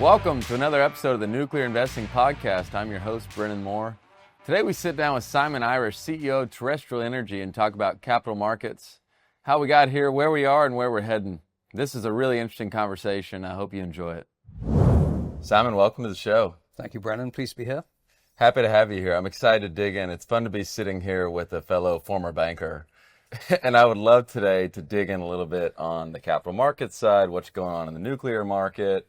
Welcome to another episode of the Nuclear Investing Podcast. I'm your host, Brennan Moore. Today we sit down with Simon Irish, CEO of Terrestrial Energy, and talk about capital markets, how we got here, where we are, and where we're heading. This is a really interesting conversation. I hope you enjoy it. Simon, welcome to the show. Thank you, Brennan. Pleased to be here. Happy to have you here. I'm excited to dig in. It's fun to be sitting here with a fellow former banker. And I would love today to dig in a little bit on the capital markets side, what's going on in the nuclear market,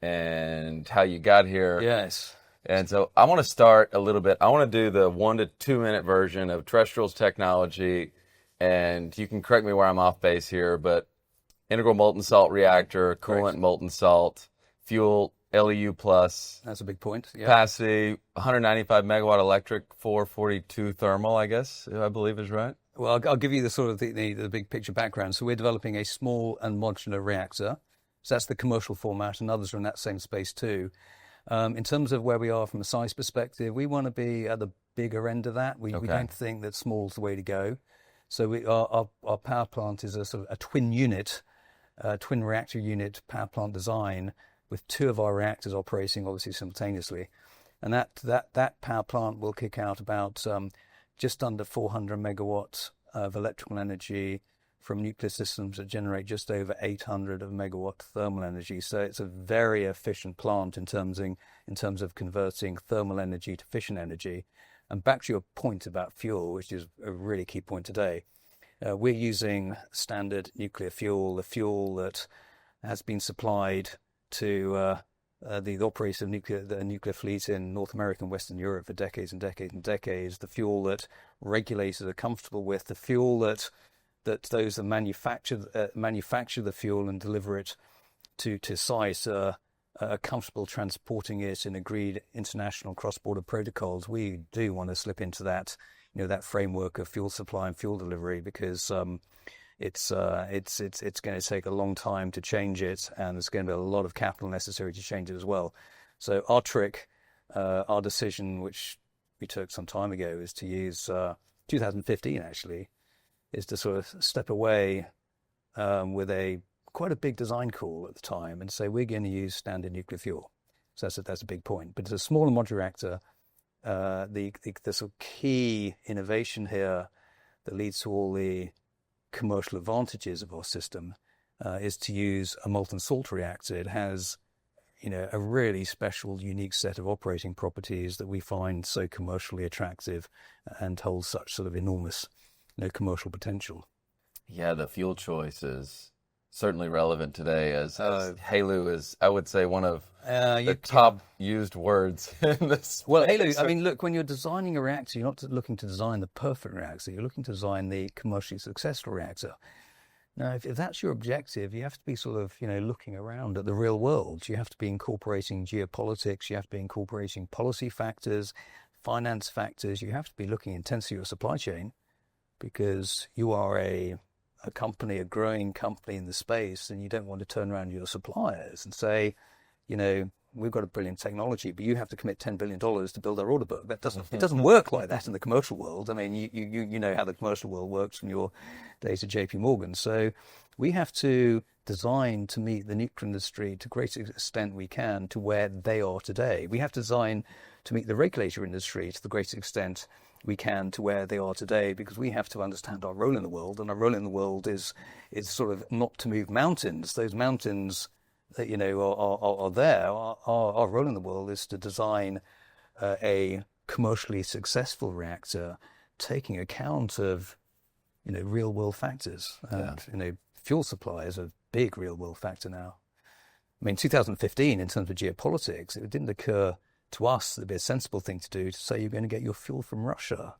and how you got here. Yes. And so I want to start a little bit. I want to do the 1 to 2 minute version of Terrestrial's technology, and you can correct me where I'm off base here, but integral molten salt reactor, coolant molten salt, fuel LEU plus. That's a big point. Yeah. Capacity, 195 megawatt electric, 442 thermal, I guess, I believe is right. Well, I'll give you the sort of the big picture background. So we're developing a small and modular reactor. So that's the commercial format, and others are in that same space too. In terms of where we are from a size perspective, we want to be at the bigger end of that. We don't think that small's the way to go. So our power plant is a sort of a twin reactor unit power plant design with 2 of our reactors operating obviously simultaneously. And that power plant will kick out about just under 400 megawatts of electrical energy from nuclear systems that generate just over 800 of megawatt thermal energy. So it's a very efficient plant in terms of converting thermal energy to fission energy. And back to your point about fuel, which is a really key point today, we're using standard nuclear fuel, the fuel that has been supplied to the operation of the nuclear fleet in North America and Western Europe for decades and decades and decades, the fuel that regulators are comfortable with, the fuel that those that manufacture the fuel and deliver it to sites are comfortable transporting it in agreed international cross-border protocols. We do want to slip into that, that framework of fuel supply and fuel delivery, because it's going to take a long time to change it, and there's going to be a lot of capital necessary to change it as well. So our decision, which we took some time ago, is to use 2015 actually, is to sort of step away with quite a big design call at the time and say we're going to use standard nuclear fuel. So that's a big point. But it's a smaller modular reactor. The sort of key innovation here that leads to all the commercial advantages of our system is to use a molten salt reactor. It has, a really special, unique set of operating properties that we find so commercially attractive and holds such sort of enormous commercial potential. Yeah, the fuel choice is certainly relevant today, as HALEU is, I would say, one of the top used words in this. Well, HALEU, I mean, look, when you're designing a reactor, you're not looking to design the perfect reactor. You're looking to design the commercially successful reactor. Now, if that's your objective, you have to be sort of, looking around at the real world. You have to be incorporating geopolitics. You have to be incorporating policy factors, finance factors. You have to be looking intensely at your supply chain, because you are a company, a growing company in the space, and you don't want to turn around to your suppliers and say, we've got a brilliant technology, but you have to commit $10 billion to build our order book. It doesn't work like that in the commercial world. I mean, you know how the commercial world works from your days at JP Morgan. So we have to design to meet the nuclear industry to the greatest extent we can to where they are today. We have to design to meet the regulator industry to the greatest extent we can to where they are today, because we have to understand our role in the world, and our role in the world is sort of not to move mountains. Those mountains that are there. Our role in the world is to design a commercially successful reactor, taking account of real world factors. And fuel supply is a big real world factor now. I mean, 2015, in terms of geopolitics, it didn't occur to us that it'd be a sensible thing to do to say you're going to get your fuel from Russia.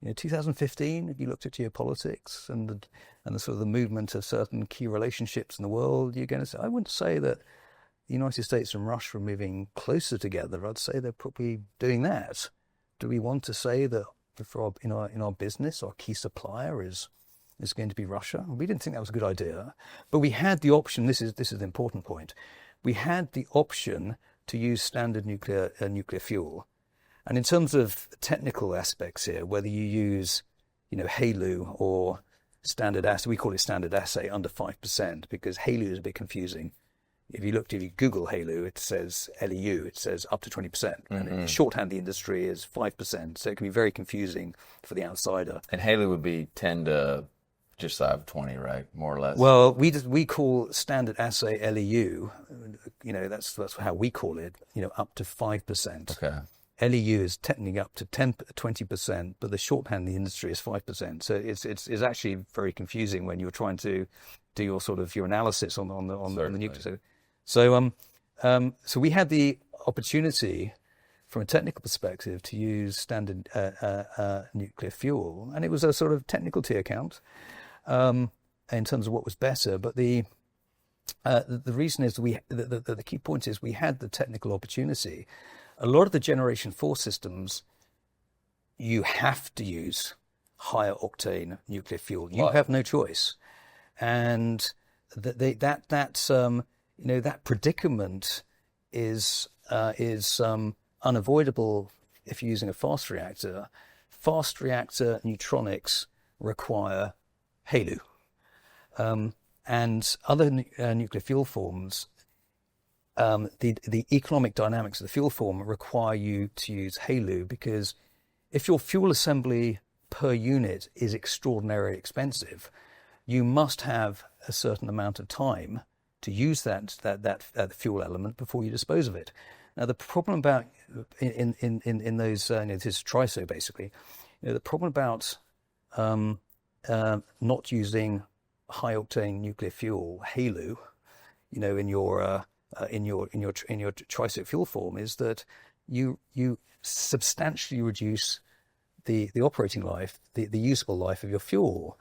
2015, if you looked at geopolitics and the sort of the movement of certain key relationships in the world, you're going to say, I wouldn't say that the United States and Russia are moving closer together. I'd say they're probably doing that. Do we want to say that in our business, our key supplier is going to be Russia? We didn't think that was a good idea, but we had the option. This is the important point. We had the option to use standard nuclear fuel. And in terms of technical aspects here, whether you use, HALEU or standard assay, we call it standard assay under 5%, because HALEU is a bit confusing. if you Google HALEU, it says LEU, it says up to 20%. And shorthand the industry is 5%. So it can be very confusing for the outsider. And HALEU would be 10 to just shy of 20, right? More or less. Well, we call standard assay LEU, that's how we call it, up to 5%. Okay. LEU is technically up to 20%, but the shorthand in the industry is 5%. So it's actually very confusing when you're trying to do your analysis on the nuclear. So we had the opportunity from a technical perspective to use standard nuclear fuel, and it was a sort of technical tier count in terms of what was better. But the reason is the key point is we had the technical opportunity. A lot of the Generation 4 systems, you have to use higher octane nuclear fuel. You have no choice, and that predicament is unavoidable if you're using a fast reactor. Fast reactor neutronics require HALEU, and other nuclear fuel forms. The economic dynamics of the fuel form require you to use HALEU, because if your fuel assembly per unit is extraordinarily expensive, you must have a certain amount of time to use that fuel element before you dispose of it. Now, the problem about in those this is TRISO basically, the problem about not using high octane nuclear fuel HALEU, in your TRISO fuel form, is that you substantially reduce the operating life, the usable life of your fuel.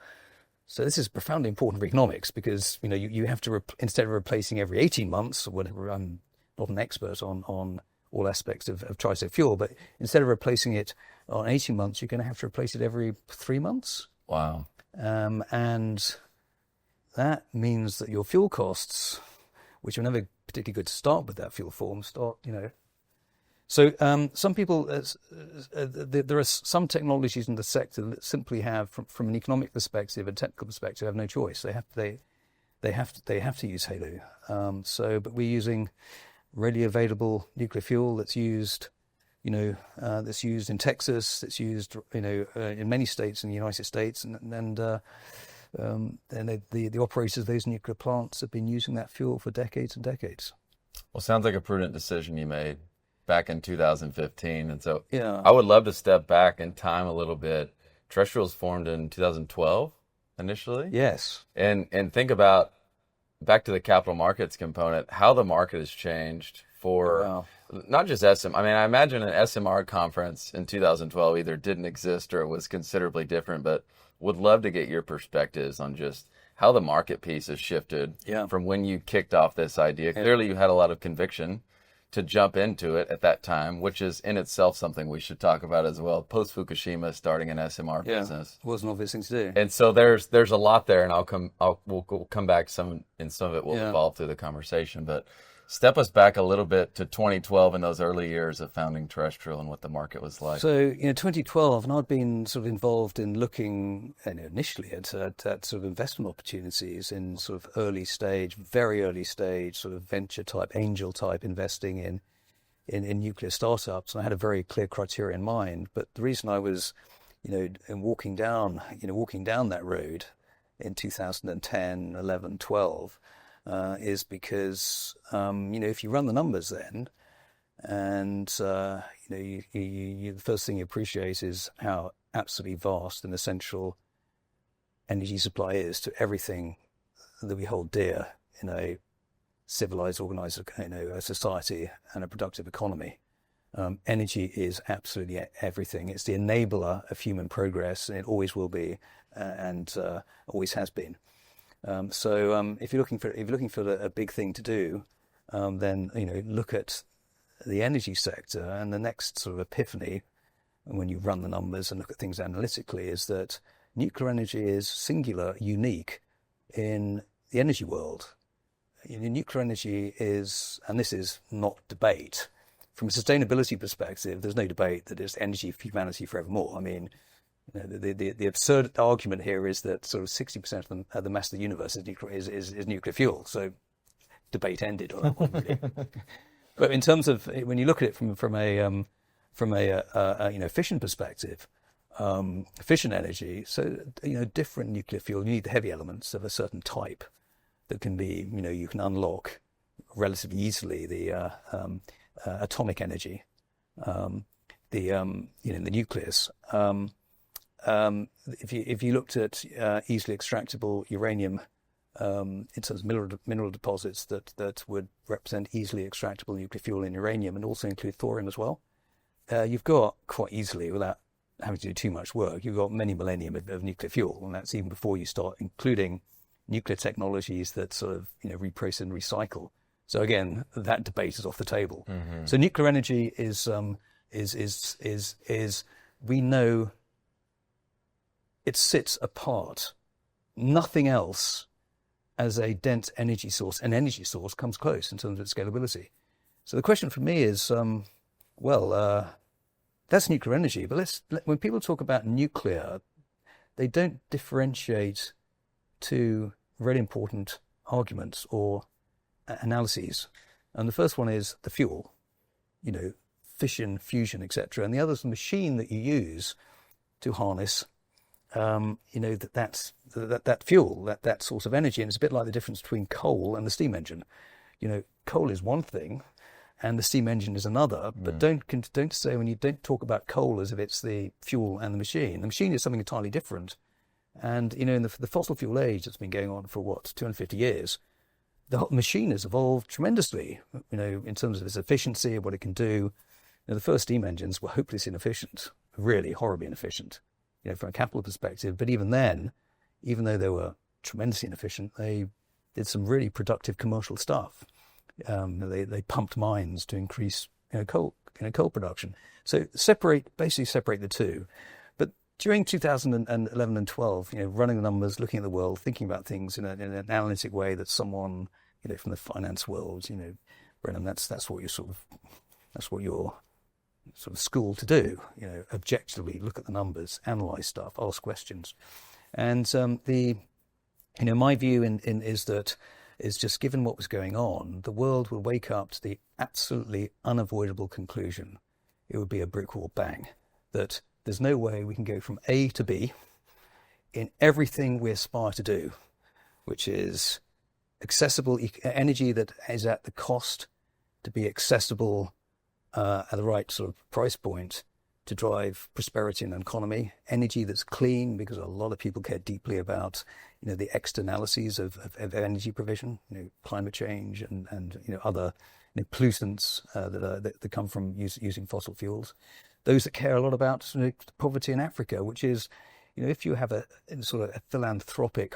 So this is profoundly important for economics, because you have to instead of replacing every 18 months or whatever. I'm not an expert on all aspects of TRISO fuel, but instead of replacing it on 18 months, you're going to have to replace it every 3 months. Wow. And that means that your fuel costs, which are never particularly good to start with that fuel form, So some people, there are some technologies in the sector that simply have, from an economic perspective, a technical perspective, have no choice. They have to use HALEU. But we're using readily available nuclear fuel that's used, that's used in Texas, that's used, in many states in the United States, and the operators of those nuclear plants have been using that fuel for decades and decades. Well, sounds like a prudent decision you made back in 2015. And so yeah. I would love to step back in time a little bit. Terrestrial was formed in 2012 initially. Yes. And think about, back to the capital markets component, how the market has changed for not just SM. I mean, I imagine an SMR conference in 2012 either didn't exist or it was considerably different, but would love to get your perspectives on just how the market piece has shifted from when you kicked off this idea. Clearly you had a lot of conviction to jump into it at that time, which is in itself something we should talk about as well. Post Fukushima, starting an SMR business was an obvious thing to do. And so there's a lot there, and we'll come back some of it will evolve through the conversation. But step us back a little bit to 2012 and those early years of founding Terrestrial and what the market was like. So 2012, and I'd been sort of involved in looking initially at sort of investment opportunities in sort of very early stage, sort of venture type, angel type investing in nuclear startups. And I had a very clear criteria in mind. But the reason I was, walking down that road in 2010, 11, 12. Is because if you run the numbers then, and the first thing you appreciate is how absolutely vast and essential energy supply is to everything that we hold dear in a civilized, organized, a society and a productive economy. Energy is absolutely everything. It's the enabler of human progress, and it always will be, and always has been. If you're looking for a big thing to do, then look at the energy sector. And the next sort of epiphany, when you run the numbers and look at things analytically, is that nuclear energy is singular, unique in the energy world. Nuclear energy is, and this is not debate, from a sustainability perspective, there's no debate that it's energy for humanity forevermore. I mean, the absurd argument here is that sort of 60% of the mass of the universe is nuclear fuel. So debate ended on that one, really. But in terms of when you look at it from a fission perspective, fission energy, so different nuclear fuel, you need the heavy elements of a certain type that can be, you can unlock relatively easily the atomic energy, the nucleus. If you looked at easily extractable uranium in terms of mineral deposits that would represent easily extractable nuclear fuel in uranium and also include thorium as well, you've got quite easily, without having to do too much work, you've got many millennium of nuclear fuel, and that's even before you start including nuclear technologies that sort of reprocess and recycle. So again, that debate is off the table. Mm-hmm. So nuclear energy is we know it sits apart. Nothing else as a dense energy source, an energy source, comes close in terms of its scalability. So the question for me is, that's nuclear energy, but when people talk about nuclear, they don't differentiate two very important arguments or analyses. And the first one is the fuel, fission, fusion, etc. And the other is the machine that you use to harness that fuel, that source of energy. And it's a bit like the difference between coal and the steam engine. Coal is one thing and the steam engine is another, but don't say, when you don't talk about coal as if it's the fuel and the machine is something entirely different. And in the fossil fuel age that's been going on for 250 years, the whole machine has evolved tremendously, in terms of its efficiency and what it can do. The first steam engines were hopelessly inefficient, really horribly inefficient, from a capital perspective. But even then, even though they were tremendously inefficient, they did some really productive commercial stuff. They pumped mines to increase coal production. So basically separate the two. But during 2011 and 12, running the numbers, looking at the world, thinking about things in an analytic way that someone from the finance world, Brennan, that's what you're sort of schooled to do. Objectively look at the numbers, analyze stuff, ask questions. And my view is just given what was going on, the world will wake up to the absolutely unavoidable conclusion. It would be a brick wall bang, that there's no way we can go from A to B in everything we aspire to do, which is accessible energy that is at the cost to be accessible at the right sort of price point to drive prosperity in an economy, energy that's clean, because a lot of people care deeply about the externalities of energy provision, climate change and other pollutants that come from using fossil fuels. Those that care a lot about poverty in Africa, which is, if you have a sort of a philanthropic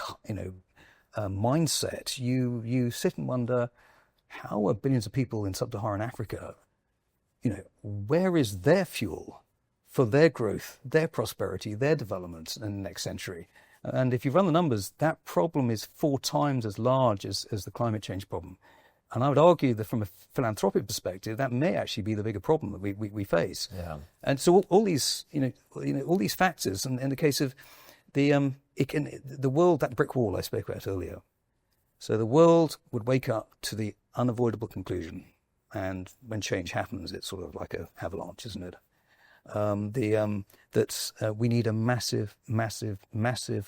mindset, you sit and wonder, how are billions of people in sub-Saharan Africa, where is their fuel for their growth, their prosperity, their development in the next century? And if you run the numbers, that problem is 4 times as large as the climate change problem. And I would argue that from a philanthropic perspective, that may actually be the bigger problem that we face. Yeah. And so all these, all these factors, and in the case of the world, that brick wall I spoke about earlier. So the world would wake up to the unavoidable conclusion, and when change happens, it's sort of like an avalanche, isn't it? That we need a massive,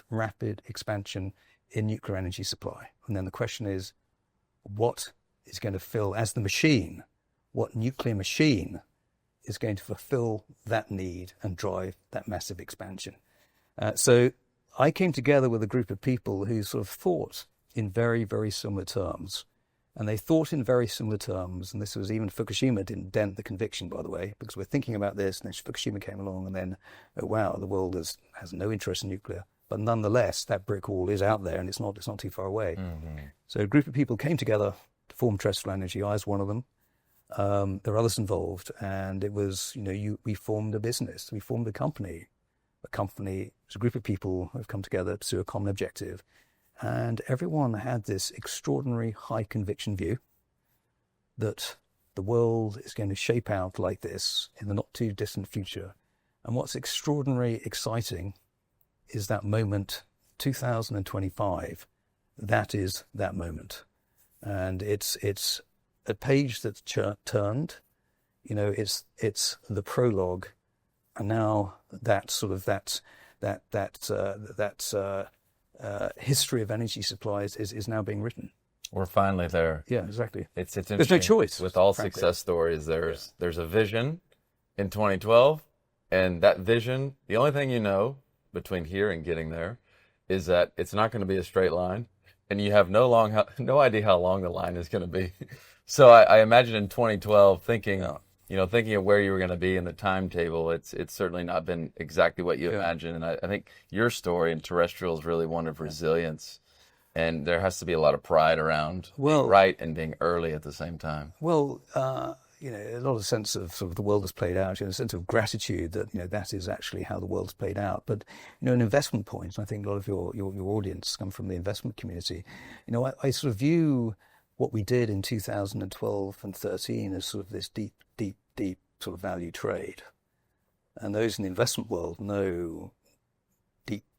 rapid expansion in nuclear energy supply. And then the question is, what is going to fill, as the machine, what nuclear machine is going to fulfill that need and drive that massive expansion? So I came together with a group of people who sort of thought in very, very similar terms. And they thought in very similar terms, and this was even Fukushima didn't dent the conviction, by the way, because we're thinking about this, and then Fukushima came along, and then, oh wow, the world has no interest in nuclear. But nonetheless, that brick wall is out there, and it's not too far away. Mm-hmm. So a group of people came together to form Terrestrial Energy. I was one of them. There are others involved, and it was, we formed a business. We formed a company. It's a group of people who have come together to pursue a common objective. And everyone had this extraordinary high conviction view that the world is going to shape out like this in the not too distant future. And what's extraordinarily exciting is that moment, 2025, that is that moment. and it's a page that's turned. It's the prologue, and now that history of energy supplies is now being written. We're finally there. Yeah, exactly. It's interesting. There's no choice. With all frankly. success stories, there's a vision in 2012, and that vision, the only thing you know between here and getting there is that it's not going to be a straight line, and you have no idea how long the line is going to be. So I imagine in 2012 thinking of where you were going to be in the timetable, it's certainly not been exactly what you imagined. And I think your story in Terrestrial is really one of resilience. And there has to be a lot of pride around being right and being early at the same time. Well, a lot of sense of sort of the world has played out, a sense of gratitude that, that is actually how the world's played out. But, an investment point, I think a lot of your audience come from the investment community. I sort of view what we did in 2012 and 13 as sort of this deep sort of value trade. And those in the investment world know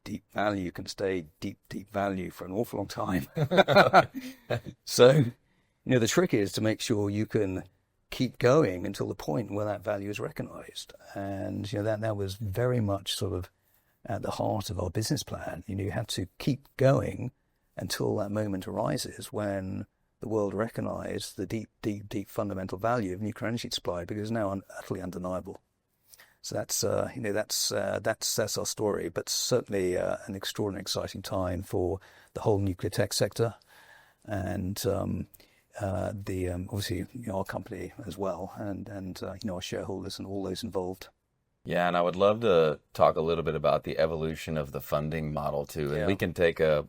deep value can stay deep value for an awful long time. So, the trick is to make sure you can keep going until the point where that value is recognized. And, that was very much sort of at the heart of our business plan. You have to keep going until that moment arises when the world recognized the deep fundamental value of nuclear energy supply, because it's now utterly undeniable. So that's our story, but certainly an extraordinarily exciting time for the whole nuclear tech sector, and obviously our company as well, and our shareholders and all those involved. Yeah, and I would love to talk a little bit about the evolution of the funding model too. And we can take a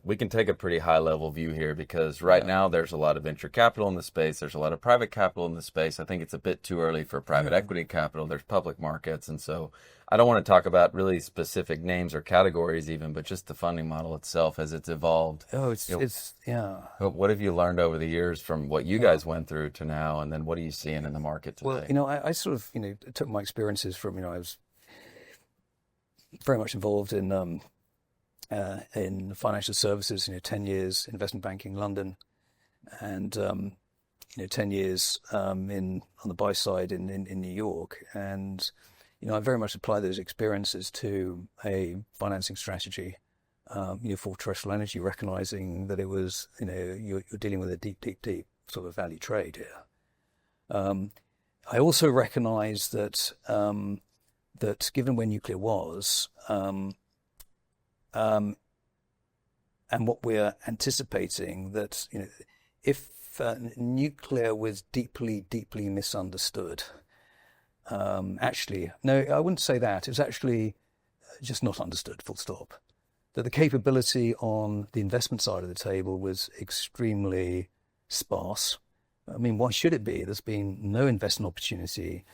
pretty high level view here, because right now there's a lot of venture capital in the space. There's a lot of private capital in the space. I think it's a bit too early for private equity capital. There's public markets. And so I don't want to talk about really specific names or categories even, but just the funding model itself as it's evolved. Oh, it's. What have you learned over the years from what you guys went through to now? And then what are you seeing in the market today? Well, I sort of, took my experiences from, I was very much involved in financial services, 10 years investment banking in London, and 10 years on the buy side in New York. And I very much apply those experiences to a financing strategy for terrestrial energy, recognizing that it was you're dealing with a deep sort of value trade here. I also recognize that that given where nuclear was, and what we're anticipating, that if nuclear was deeply misunderstood, actually, no, I wouldn't say that. It was actually just not understood, full stop. That the capability on the investment side of the table was extremely sparse. I mean, why should it be? There's been no investment opportunity,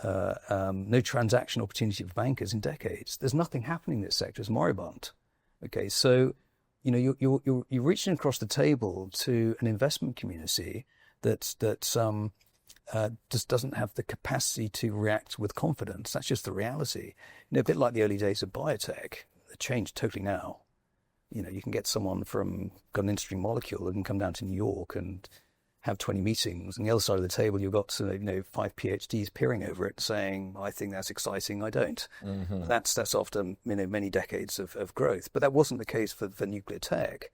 no transaction opportunity for bankers in decades. There's nothing happening in this sector. It's moribund. Okay, so you're reaching across the table to an investment community that just doesn't have the capacity to react with confidence. That's just the reality. A bit like the early days of biotech. It changed totally now. You can get someone got an interesting molecule that can come down to New York and have 20 meetings, and the other side of the table you've got 5 PhDs peering over it saying, I think that's exciting, I don't. Mm-hmm. That's after many decades of growth. But that wasn't the case for nuclear tech.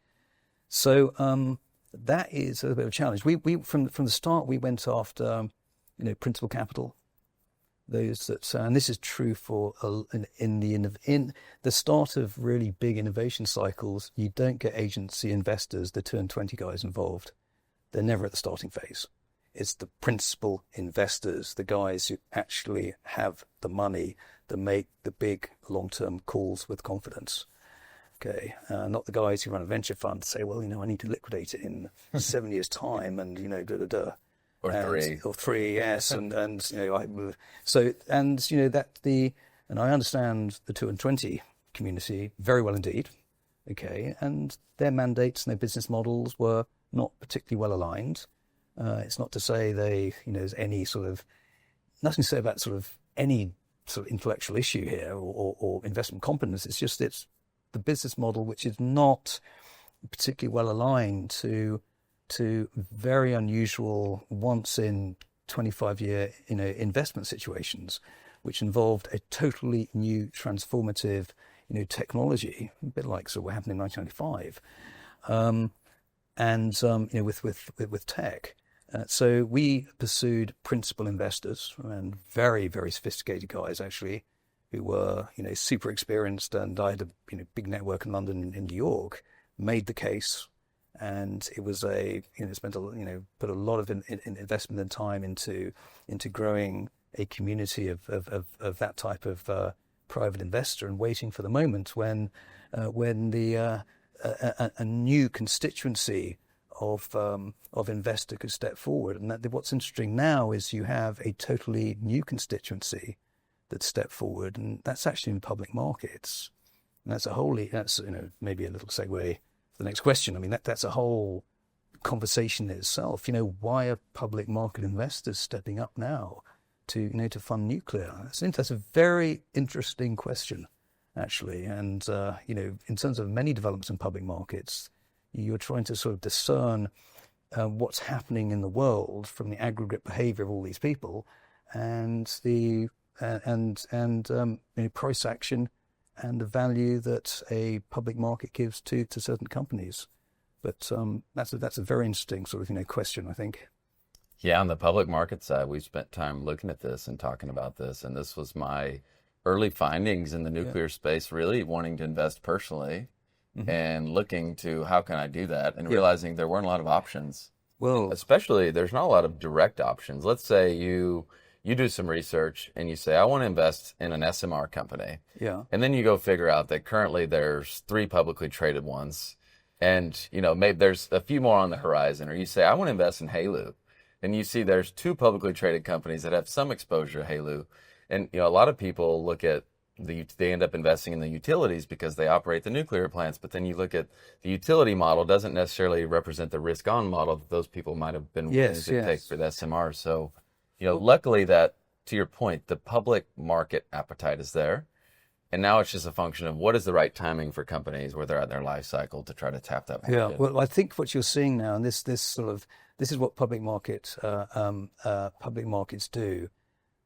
So that is a bit of a challenge. We from the start we went after principal capital. Those that and this is true for in the start of really big innovation cycles, you don't get agency investors, the 2 and 20 guys involved. They're never at the starting phase. It's the principal investors, the guys who actually have the money that make the big long-term calls with confidence. Okay, not the guys who run a venture fund say, well, I need to liquidate it in 7 years' time, and or three, yes, and I understand the 2 and 20 community very well indeed. Okay, and their mandates and their business models were not particularly well aligned. It's not to say there's any nothing to say about any sort of intellectual issue here or investment competence. It's the business model which is not particularly well aligned to to very unusual, once in 25-year, investment situations, which involved a totally new, transformative, technology, a bit like sort of what happened in 1995, with tech. So we pursued principal investors and very, very sophisticated guys, actually, who were, super experienced. And I had a big network in London and New York, made the case. And it was put a lot of investment and time into growing a community of that type of private investor, and waiting for the moment when a new constituency of investor could step forward. And what's interesting now is you have a totally new constituency that stepped forward, and that's actually in public markets. And that's maybe a little segue to the next question. I mean, that's a whole conversation in itself. Why are public market investors stepping up now to fund nuclear? That's a very interesting question, actually. And in terms of many developments in public markets, you're trying to sort of discern what's happening in the world from the aggregate behavior of all these people, and the price action and the value that a public market gives to certain companies. But that's a very interesting sort of question, I think. Yeah, on the public market side, we spent time looking at this and talking about this, and this was my early findings in the nuclear space, really wanting to invest personally. Mm-hmm. And looking to how can I do that, and realizing there weren't a lot of options. Well, especially there's not a lot of direct options. Let's say you do some research and you say, I want to invest in an SMR company. Yeah. And then you go figure out that currently there's 3 publicly traded ones, and maybe there's a few more on the horizon. Or you say, I want to invest in HALEU, and you see there's 2 publicly traded companies that have some exposure to HALEU. And a lot of people look at they end up investing in the utilities because they operate the nuclear plants. But then you look at the utility model doesn't necessarily represent the risk-on model that those people might have been willing to take for the SMR. So, luckily that, to your point, the public market appetite is there. And now it's just a function of what is the right timing for companies where they're at their life cycle to try to tap that market. Yeah, well, I think what you're seeing now, and this is what public markets do.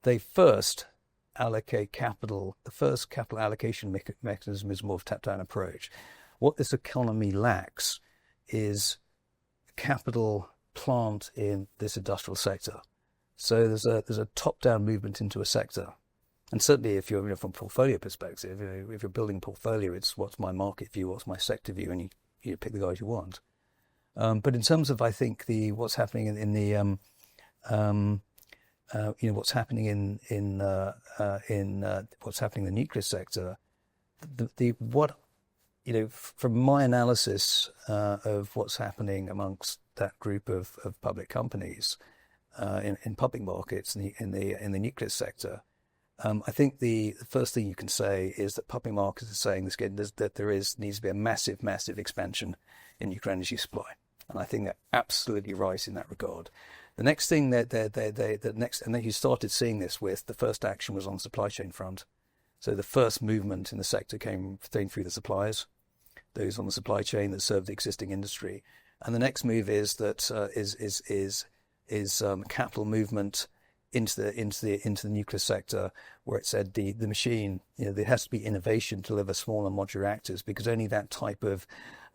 They first allocate capital. The first capital allocation mechanism is more of a top-down approach. What this economy lacks is capital plant in this industrial sector. So there's a top-down movement into a sector. And certainly if you're from a portfolio perspective, if you're building a portfolio, it's what's my market view, what's my sector view, and you pick the guys you want. But in terms of, I think, what's happening in the what's happening in what's happening in the nuclear sector, from my analysis of what's happening amongst that group of public companies in public markets in the nuclear sector, I think the first thing you can say is that public markets are saying that there needs to be a massive expansion in nuclear energy supply, and I think they're absolutely right in that regard. The next thing and then you started seeing this with the first action was on the supply chain front. So the first movement in the sector came through the suppliers, those on the supply chain that serve the existing industry. And the next move is that capital movement into the nuclear sector, where it said the machine, there has to be innovation to deliver smaller modular reactors, because only that type of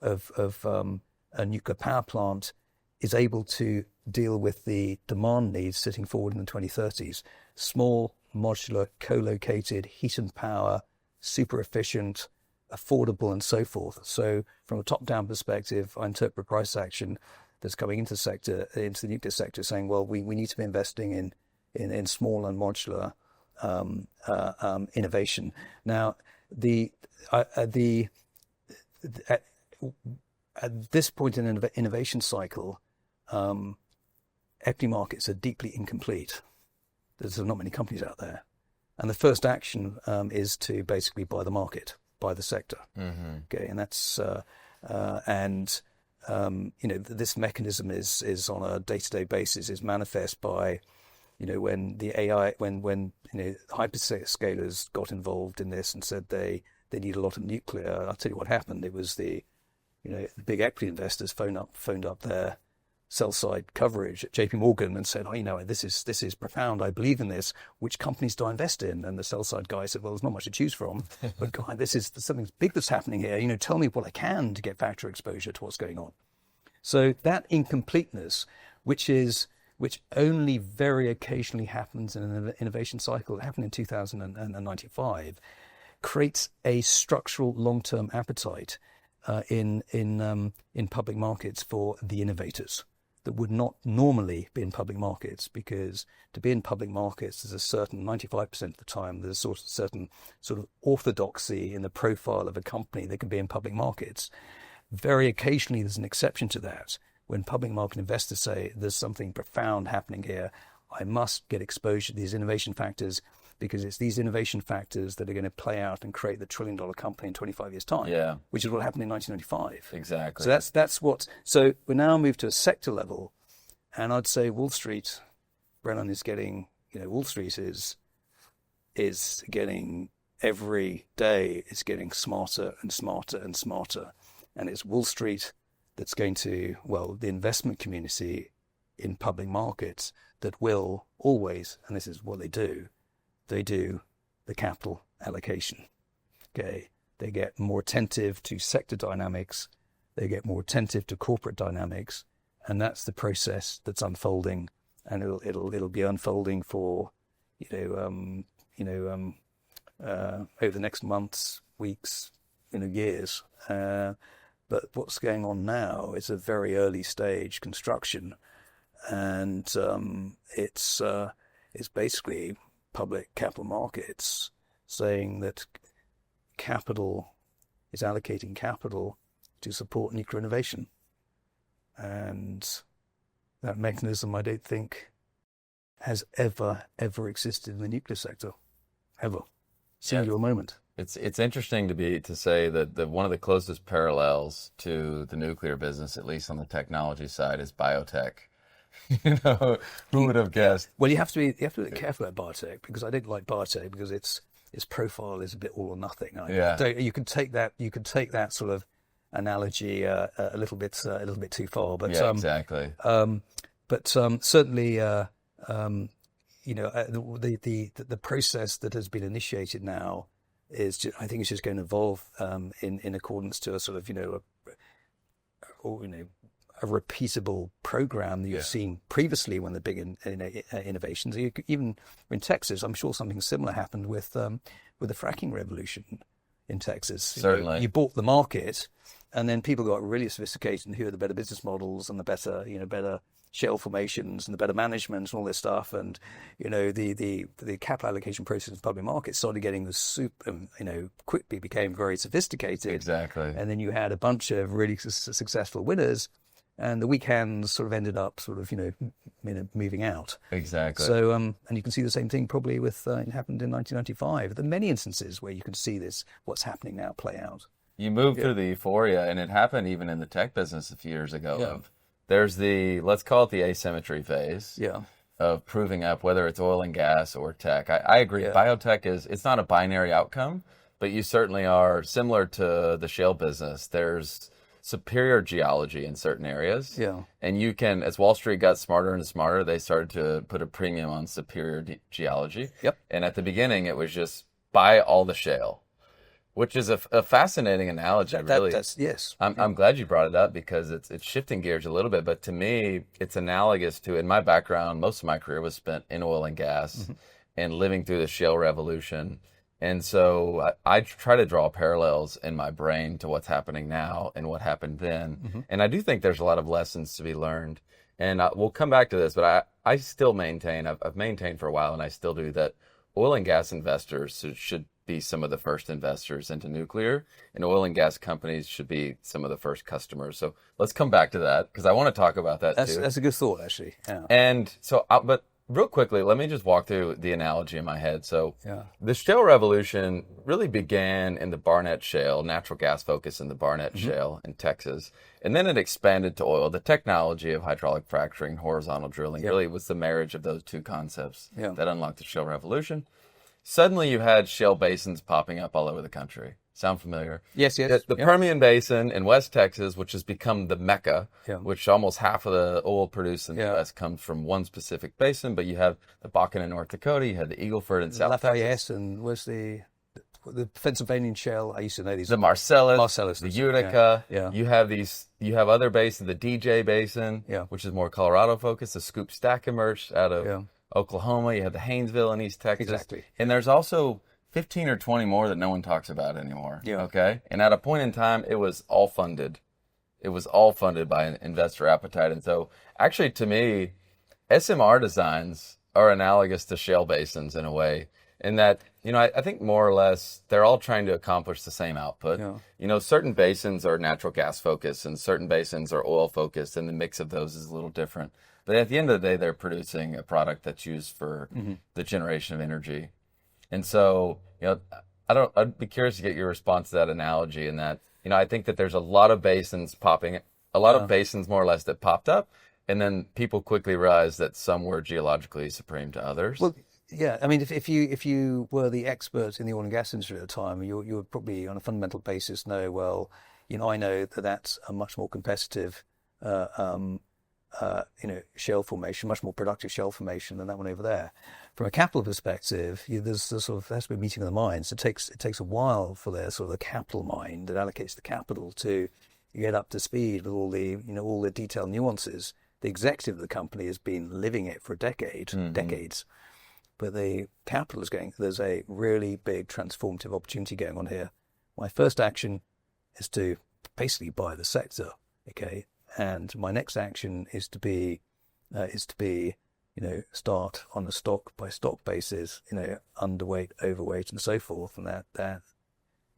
a nuclear power plant is able to deal with the demand needs sitting forward in the 2030s. Small, modular, co-located, heat and power, super efficient, affordable, and so forth. So from a top-down perspective, I interpret price action that's coming into the nuclear sector, saying, well, we need to be investing in small and modular innovation. Now, at this point in an innovation cycle, equity markets are deeply incomplete. There's not many companies out there. And the first action is to basically buy the market, buy the sector. Mm-hmm. Okay, and that's this mechanism is on a day-to-day basis is manifest by, when the AI, when hyperscalers got involved in this and said they need a lot of nuclear. I'll tell you what happened. It was the big equity investors phoned up sell-side coverage at JP Morgan and said, this is profound. I believe in this. Which companies do I invest in? And the sell-side guy said, well, there's not much to choose from. But God, there's something big that's happening here. Tell me what I can to get factor exposure to what's going on. So that incompleteness, which only very occasionally happens in an innovation cycle, it happened in 2095, creates a structural long-term appetite in public markets for the innovators that would not normally be in public markets, because to be in public markets, there's a certain 95% of the time, there's a certain sort of orthodoxy in the profile of a company that can be in public markets. Very occasionally, there's an exception to that. When public market investors say there's something profound happening here, I must get exposure to these innovation factors, because it's these innovation factors that are going to play out and create the $1 trillion company in 25 years' time, which is what happened in 1995. Exactly. So that's what. So we now move to a sector level, and I'd say Wall Street, Brennan, is getting. Wall Street is getting every day. It's getting smarter and smarter and smarter, and it's Wall Street that's going to, the investment community in public markets that will always, and this is what they do the capital allocation. Okay, they get more attentive to sector dynamics, they get more attentive to corporate dynamics, and that's the process that's unfolding, and it'll be unfolding for over the next months, weeks, years. But what's going on now is a very early stage construction, and it's basically public capital markets saying that capital is allocating capital to support nuclear innovation. And that mechanism, I don't think, has ever existed in the nuclear sector, ever. Singular moment. It's interesting to say that one of the closest parallels to the nuclear business, at least on the technology side, is biotech. Who would have guessed? Well, you have to be careful about biotech, because I don't like biotech because its profile is a bit all or nothing. You could take that sort of analogy a little bit too far, but exactly. But certainly, the process that has been initiated now I think it's just going to evolve in accordance to a sort of a repeatable program that you've seen previously when the big innovations. Even in Texas, I'm sure something similar happened with the fracking revolution in Texas. Certainly, you bought the market, and then people got really sophisticated in who are the better business models and the better shale formations and the better management and all this stuff, and the capital allocation process in public markets started getting quickly became very sophisticated. Exactly, and then you had a bunch of really successful winners. And the weak hands sort of ended up moving out. Exactly. So, and you can see the same thing probably with it happened in 1995. There are many instances where you can see what's happening now, play out. You moved through the euphoria, and it happened even in the tech business a few years ago. There's let's call it the asymmetry phase. Of proving up whether it's oil and gas or tech. I agree. Biotech it's not a binary outcome, but you certainly are similar to the shale business. There's superior geology in certain areas. And you can, as Wall Street got smarter and smarter, they started to put a premium on superior geology. And at the beginning, it was just buy all the shale, which is a fascinating analogy, really. Yes. I'm glad you brought it up, because it's shifting gears a little bit. But to me, it's analogous to, in my background, most of my career was spent in oil and gas and living through the shale revolution. And so I try to draw parallels in my brain to what's happening now and what happened then. And I do think there's a lot of lessons to be learned. And we'll come back to this, but I still maintain, I've maintained for a while, and I still do, that oil and gas investors should be some of the first investors into nuclear, and oil and gas companies should be some of the first customers. So let's come back to that, because I want to talk about that too. That's a good thought, actually. And so, but real quickly, let me just walk through the analogy in my head. So the shale revolution really began in the Barnett Shale, natural gas focus in the Barnett Shale in Texas. And then it expanded to oil. The technology of hydraulic fracturing, horizontal drilling really was the marriage of those two concepts that unlocked the shale revolution. Suddenly you had shale basins popping up all over the country. sound familiar? Yes. The Permian Basin in West Texas, which has become the Mecca, which almost half of the oil produced in the U.S. comes from one specific basin, but you have the Bakken in North Dakota, you have the Eagle Ford in South Lafayette, Texas. and where's the Pennsylvanian Shale? I used to know these. The Marcellus, the Utica. Yeah. You have other basins, the DJ Basin, which is more Colorado focused, the Scoop Stack emerged out of Oklahoma. You have the Haynesville in East Texas. Exactly. And there's also 15 or 20 more that no one talks about anymore. Yeah. Okay. And at a point in time, it was all funded. It was all funded by an investor appetite. And so actually to me, SMR designs are analogous to shale basins in a way, in that, I think more or less they're all trying to accomplish the same output. Yeah. Certain basins are natural gas focused and certain basins are oil focused, and the mix of those is a little different. But at the end of the day, they're producing a product that's used for the generation of energy. And so, I'd be curious to get your response to that analogy, in that, I think that there's a lot of basins basins more or less that popped up, and then people quickly realized that some were geologically supreme to others. Well, yeah, I mean, if you were the expert in the oil and gas industry at the time, you would probably, on a fundamental basis, know, well, I know that that's a much more competitive, shale formation, much more productive shale formation than that one over there. From a capital perspective, there has to be a meeting of the minds. It takes a while for their sort of the capital mind that allocates the capital to get up to speed with all the detailed nuances. The executive of the company has been living it for decades. But the capital is there's a really big transformative opportunity going on here. My first action is to basically buy the sector, okay? And my next action is to be, start on a stock by stock basis, underweight, overweight, and so forth. And that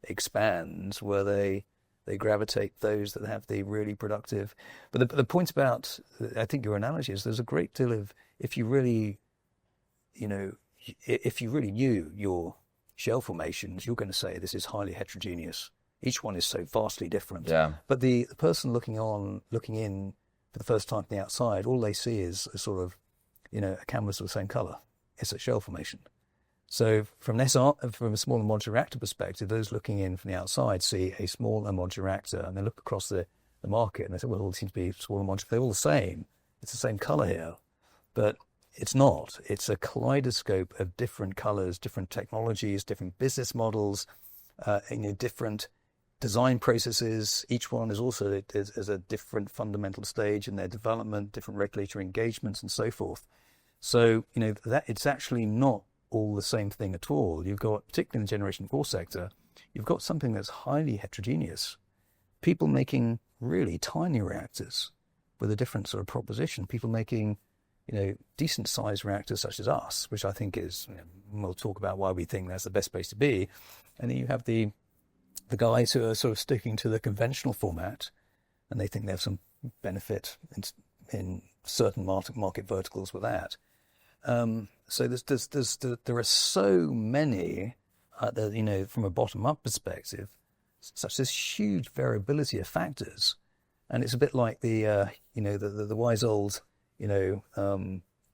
expands where they gravitate those that have the really productive. But the point about, I think your analogy is, there's a great deal of, if you really knew your shale formations, you're going to say this is highly heterogeneous. Each one is so vastly different. Yeah. But the person looking in for the first time from the outside, all they see is a sort of, a canvas of the same color. It's a shale formation. So from a small and modular reactor perspective, those looking in from the outside see a small and modular reactor, and they look across the market and they say, well, it all seems to be small and modular. They're all the same. It's the same color here. But it's not. It's a kaleidoscope of different colors, different technologies, different business models, different design processes. Each one is also is a different fundamental stage in their development, different regulatory engagements, and so forth. So that it's actually not all the same thing at all. You've got, particularly in the Generation 4 sector, you've got something that's highly heterogeneous. People making really tiny reactors with a different sort of proposition. People making decent sized reactors such as us, which I think is, we'll talk about why we think that's the best place to be. And then you have the guys who are sort of sticking to the conventional format, and they think they have some benefit in certain market verticals with that. So there are so many, from a bottom up perspective, such this huge variability of factors, and it's a bit like the wise old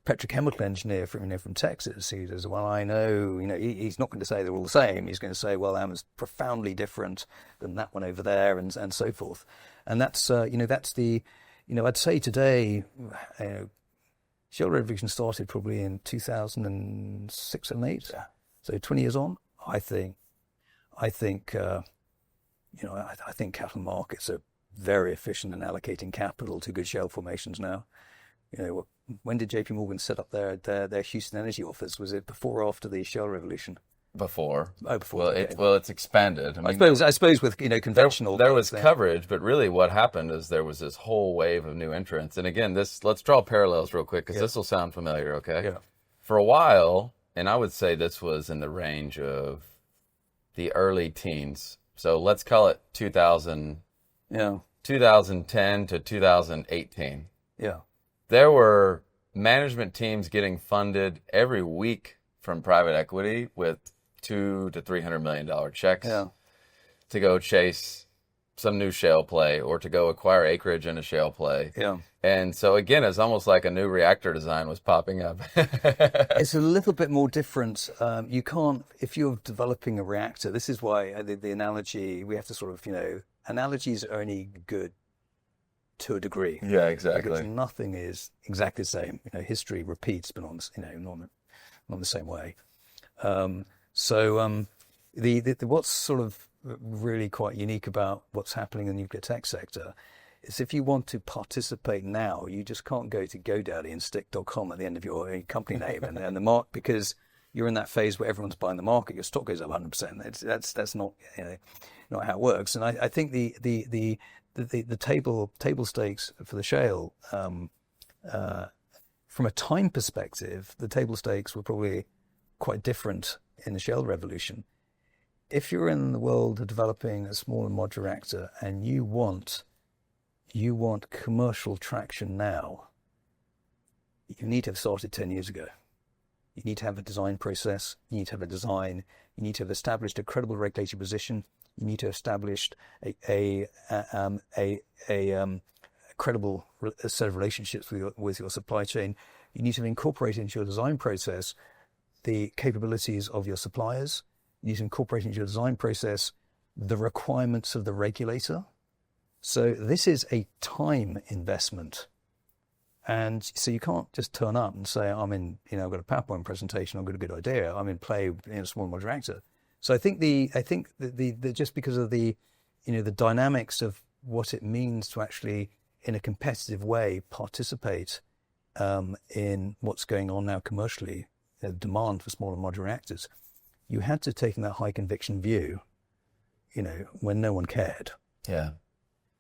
petrochemical engineer from Texas. He says, well, I know, he's not going to say they're all the same. He's going to say, well, that was profoundly different than that one over there, and so forth. And that's, that's the, I'd say today, Shale Revolution started probably in 2006 and 8. Yeah. So 20 years on, I think capital markets are very efficient in allocating capital to good shale formations now. When did JP Morgan set up their Houston Energy office? Was it before or after the Shale Revolution? Before. Oh, before. Well, it's expanded. I suppose with conventional. There was coverage, but really what happened is there was this whole wave of new entrants. And again, let's draw parallels real quick, because this will sound familiar. Okay. Yeah. For a while, and I would say this was in the range of the early teens. So let's call it 2000. Yeah. 2010 to 2018. Yeah. There were management teams getting funded every week from private equity with $200 to $300 million checks to go chase some new shale play or to go acquire acreage in a shale play. Yeah. And so again, it's almost like a new reactor design was popping up. It's a little bit more different. You can't, if you're developing a reactor, this is why the analogy, we have to sort of, analogies are only good to a degree. Yeah, exactly. Because nothing is exactly the same. History repeats, but not the same way. What's sort of really quite unique about what's happening in the nuclear tech sector is if you want to participate now, you just can't go to GoDaddy and stick .com at the end of your company name and the mark, because you're in that phase where everyone's buying the market. Your stock goes up 100%. That's not not how it works. And I think the table stakes for the shale, from a time perspective, the table stakes were probably quite different in the shale revolution. If you're in the world of developing a small and modular reactor and you want commercial traction now, you need to have started 10 years ago. You need to have a design process. You need to have a design. You need to have established a credible regulatory position. You need to have established a credible set of relationships with your supply chain. You need to incorporate into your design process the capabilities of your suppliers. You need to incorporate into your design process the requirements of the regulator. So this is a time investment. And so you can't just turn up and say, I've got a PowerPoint presentation, I've got a good idea, I'm in play in a small modular reactor. So I think just because of the dynamics of what it means to actually, in a competitive way, participate in what's going on now commercially, the demand for smaller modular reactors, you had to take in that high conviction view, when no one cared. Yeah.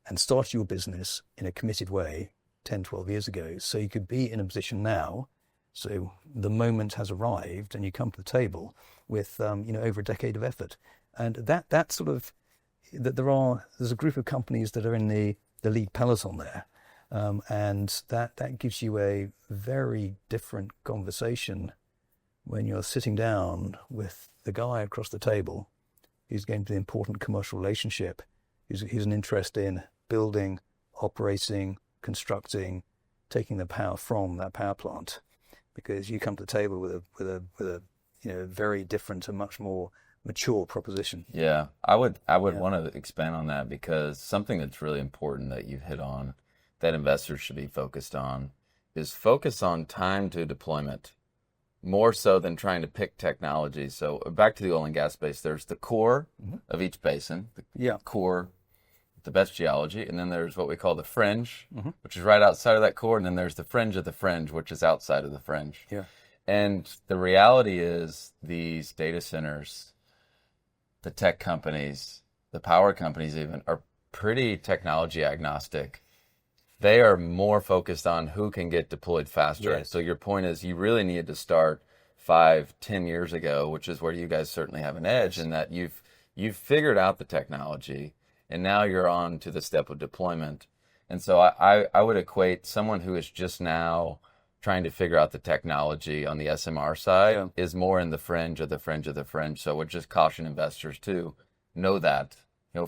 And start your business in a committed way 10, 12 years ago. So you could be in a position now. So the moment has arrived and you come to the table with, over a decade of effort. And there's a group of companies that are in the lead peloton there. And that gives you a very different conversation when you're sitting down with the guy across the table who's going to the important commercial relationship, who's an interest in building, operating, constructing, taking the power from that power plant, because you come to the table with a very different and much more mature proposition. Yeah, I would want to expand on that, because something that's really important that you hit on that investors should be focused on is focus on time to deployment, more so than trying to pick technology. So back to the oil and gas space, there's the core of each basin, the core, the best geology, and then there's what we call the fringe, which is right outside of that core, and then there's the fringe of the fringe, which is outside of the fringe. Yeah. And the reality is these data centers, the tech companies, the power companies even, are pretty technology agnostic. They are more focused on who can get deployed faster. Yes. So your point is you really needed to start 5-10 years ago, which is where you guys certainly have an edge, in that you've figured out the technology, and now you're on to the step of deployment. And so I would equate someone who is just now trying to figure out the technology on the SMR side is more in the fringe of the fringe of the fringe. So I would just caution investors to know that.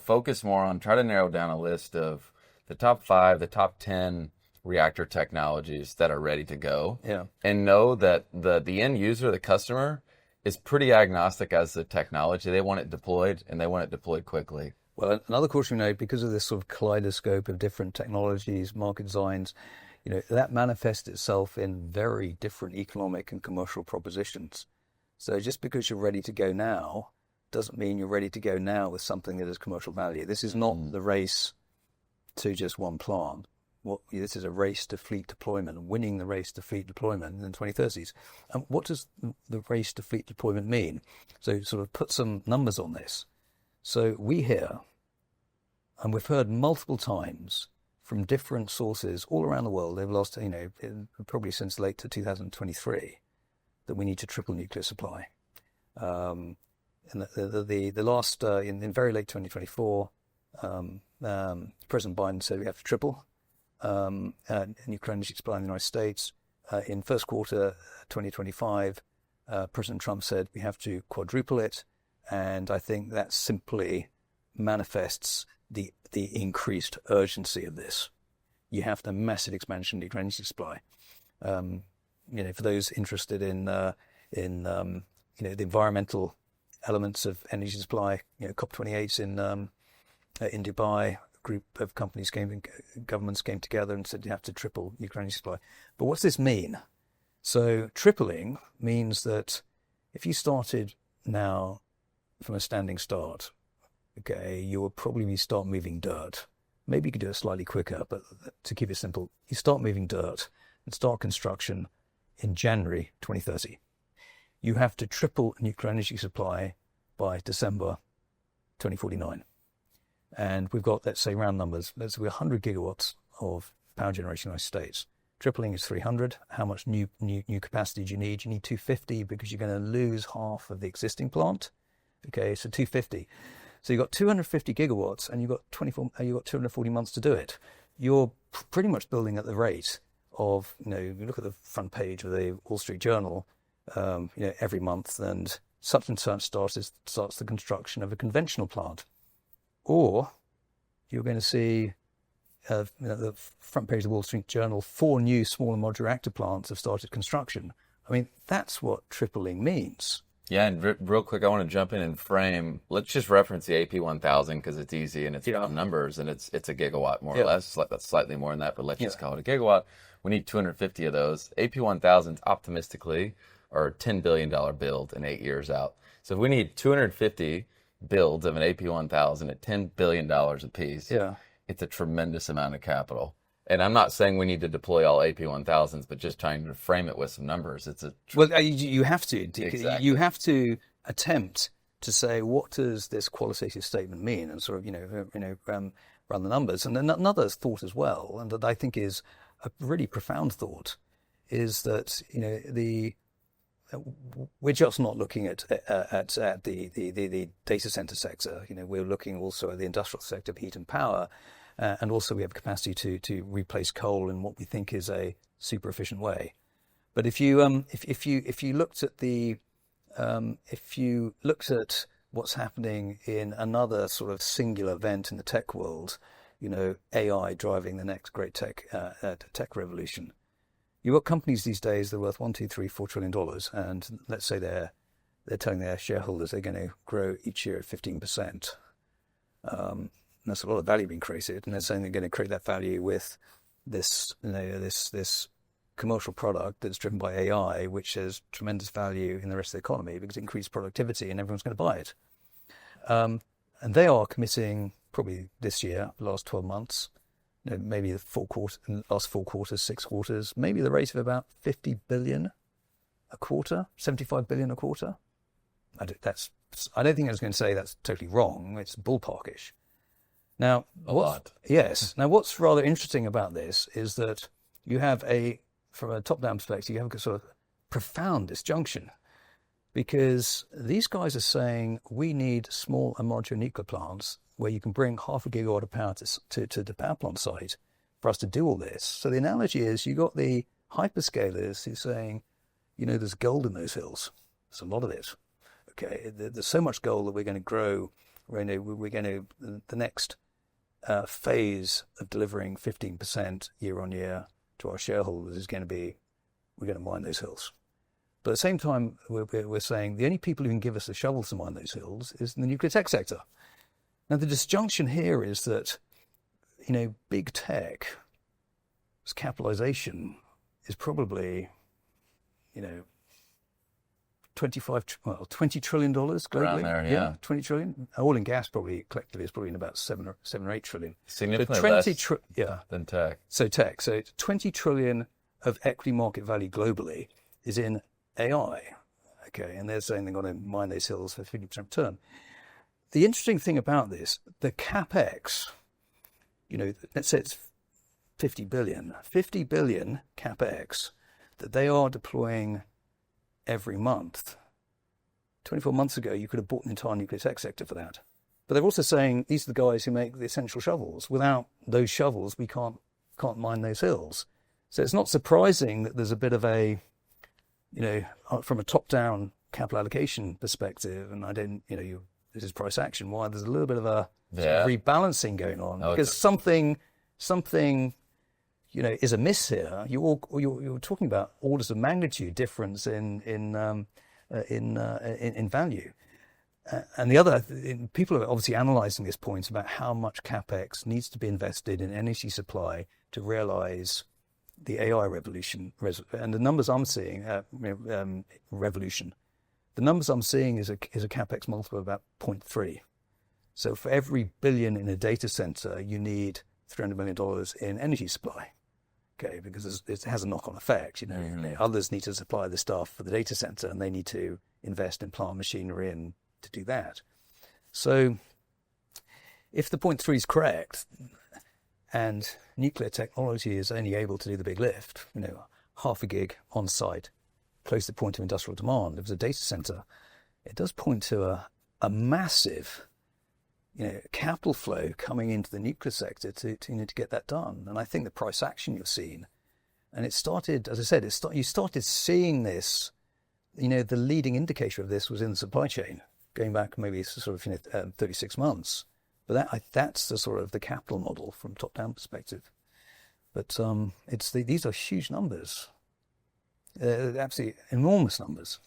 Focus more on, try to narrow down a list of the top 5, the top 10 reactor technologies that are ready to go. Yeah. And know that the end user, the customer, is pretty agnostic as the technology. They want it deployed, and they want it deployed quickly. Well, another caution note, because of this sort of kaleidoscope of different technologies, market designs, that manifests itself in very different economic and commercial propositions. So just because you're ready to go now doesn't mean you're ready to go now with something that has commercial value. This is not the race to just one plant. This is a race to fleet deployment, winning the race to fleet deployment in the 2030s. And what does the race to fleet deployment mean? So sort of put some numbers on this. So we hear, and we've heard multiple times from different sources all around the world, they've lost, probably since late to 2023, that we need to triple nuclear supply. And the last, in very late 2024, President Biden said we have to triple nuclear energy supply in the United States. In first quarter 2025, President Trump said we have to quadruple it. And I think that simply manifests the increased urgency of this. You have the massive expansion of nuclear energy supply. For those interested in the environmental elements of energy supply, COP28 in Dubai, a group of governments came together and said you have to triple nuclear energy supply. But what's this mean? So tripling means that if you started now from a standing start, okay, you will probably start moving dirt. Maybe you could do it slightly quicker, but to keep it simple, you start moving dirt and start construction in January 2030. You have to triple nuclear energy supply by December 2049. And we've got, let's say, round numbers, let's say 100 gigawatts of power generation in the United States. Tripling is 300. How much new capacity do you need? You need 250 because you're going to lose half of the existing plant. Okay, so 250. So you've got 250 gigawatts and you've got 240 months to do it. You're pretty much building at the rate of, you look at the front page of the Wall Street Journal, every month, and such starts the construction of a conventional plant. Or you're going to see the front page of the Wall Street Journal, 4 new small and modular reactor plants have started construction. I mean, that's what tripling means. Yeah, and real quick, I want to jump in and frame. Let's just reference the AP1000 because it's easy and it's round numbers, and it's a gigawatt more or less. That's slightly more than that, but let's just call it a gigawatt. We need 250 of those. AP1000s optimistically are a $10 billion build in 8 years out. So if we need 250 builds of an AP1000 at $10 billion a piece, it's a tremendous amount of capital. And I'm not saying we need to deploy all AP1000s, but just trying to frame it with some numbers. You have to. Exactly. You have to attempt to say, what does this qualitative statement mean, and sort of run the numbers. And another thought as well, and that I think is a really profound thought, is that we're just not looking at the data center sector. We're looking also at the industrial sector of heat and power. And also we have capacity to replace coal in what we think is a super efficient way. But if you looked at what's happening in another sort of singular event in the tech world, AI driving the next great tech revolution, you've got companies these days that are worth $1, $2, $3, $4 trillion, and let's say they're telling their shareholders they're going to grow each year at 15%. And that's a lot of value being created, and they're saying they're going to create that value with this commercial product that's driven by AI, which has tremendous value in the rest of the economy because it increases productivity and everyone's going to buy it. And they are committing probably this year, the last 12 months, maybe the last 4 quarters, 6 quarters, maybe the rate of about 50 billion a quarter, 75 billion a quarter. I don't think I was going to say that's totally wrong. It's ballparkish. Now, what's rather interesting about this is that you have from a top-down perspective, you have a sort of profound disjunction, because these guys are saying we need small and modular nuclear plants where you can bring half a gigawatt of power to the power plant site for us to do all this. So the analogy is you got the hyperscalers who are saying, there's gold in those hills. There's a lot of it. Okay, there's so much gold that we're going to grow. The next phase of delivering 15% year on year to our shareholders is going to be, we're going to mine those hills. But at the same time, we're saying the only people who can give us the shovels to mine those hills is in the nuclear tech sector. Now, the disjunction here is that, big tech's capitalization is probably, $20 trillion globally. Around there, yeah. 20 trillion. Oil and gas probably collectively is probably in about 7 or 8 trillion. Significantly less than tech. So 20 trillion of equity market value globally is in AI. Okay, and they're saying they're going to mine those hills for 50% return. The interesting thing about this, the capex, let's say it's 50 billion capex that they are deploying every month. 24 months ago, you could have bought an entire nuclear tech sector for that. But they're also saying these are the guys who make the essential shovels. Without those shovels, we can't mine those hills. So it's not surprising that there's a bit of a, from a top-down capital allocation perspective, and this is price action. Why? There's a little bit of a Yeah. rebalancing going on because something is amiss here. You're talking about orders of magnitude difference in value. And the other, people are obviously analysing this point about how much capex needs to be invested in energy supply to realise the AI revolution. And the numbers I'm seeing, revolution. The numbers I'm seeing is a capex multiple of about 0.3. So for every billion in a data center, you need $300 million in energy supply. Okay, because it has a knock-on effect. Others need to supply the stuff for the data center, and they need to invest in plant machinery and to do that. So if the 0.3 is correct, and nuclear technology is only able to do the big lift, half a gig on site, close to the point of industrial demand, if it's a data center, it does point to a massive capital flow coming into the nuclear sector to get that done. And I think the price action you're seeing, and it started, as I said, you started seeing this, the leading indicator of this was in the supply chain, going back maybe sort of 36 months. But that's the sort of the capital model from top-down perspective. But these are huge numbers, absolutely enormous numbers.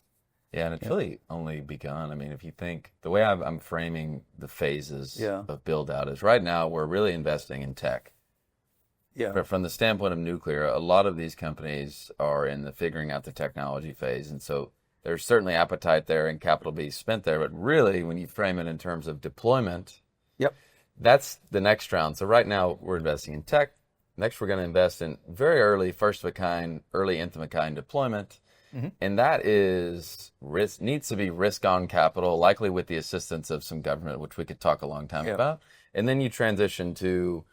Yeah, and it's really only begun. I mean, if you think, the way I'm framing the phases of build-out is right now we're really investing in tech. Yeah. But from the standpoint of nuclear, a lot of these companies are in the figuring out the technology phase. And so there's certainly appetite there and capital being spent there. But really, when you frame it in terms of deployment, that's the next round. So right now we're investing in tech. Next, we're going to invest in very early, first-of-a-kind, early nth-of-a-kind deployment. Mm-hmm. And that needs to be risk-on capital, likely with the assistance of some government, which we could talk a long time about. And then you transition to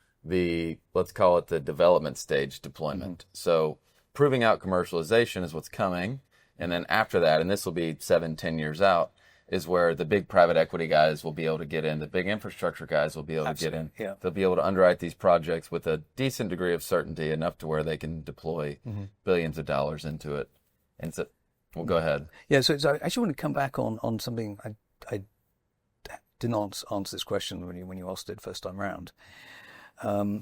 let's call it the development stage deployment. Mm-hmm. So proving out commercialization is what's coming. And then after that, and this will be 7-10 years out, is where the big private equity guys will be able to get in. The big infrastructure guys will be able to get in. Yeah. They'll be able to underwrite these projects with a decent degree of certainty, enough to where they can deploy billions of dollars into it. And so, well, go ahead. Yeah, so I actually want to come back on something. I did not answer this question when you asked it first time around. That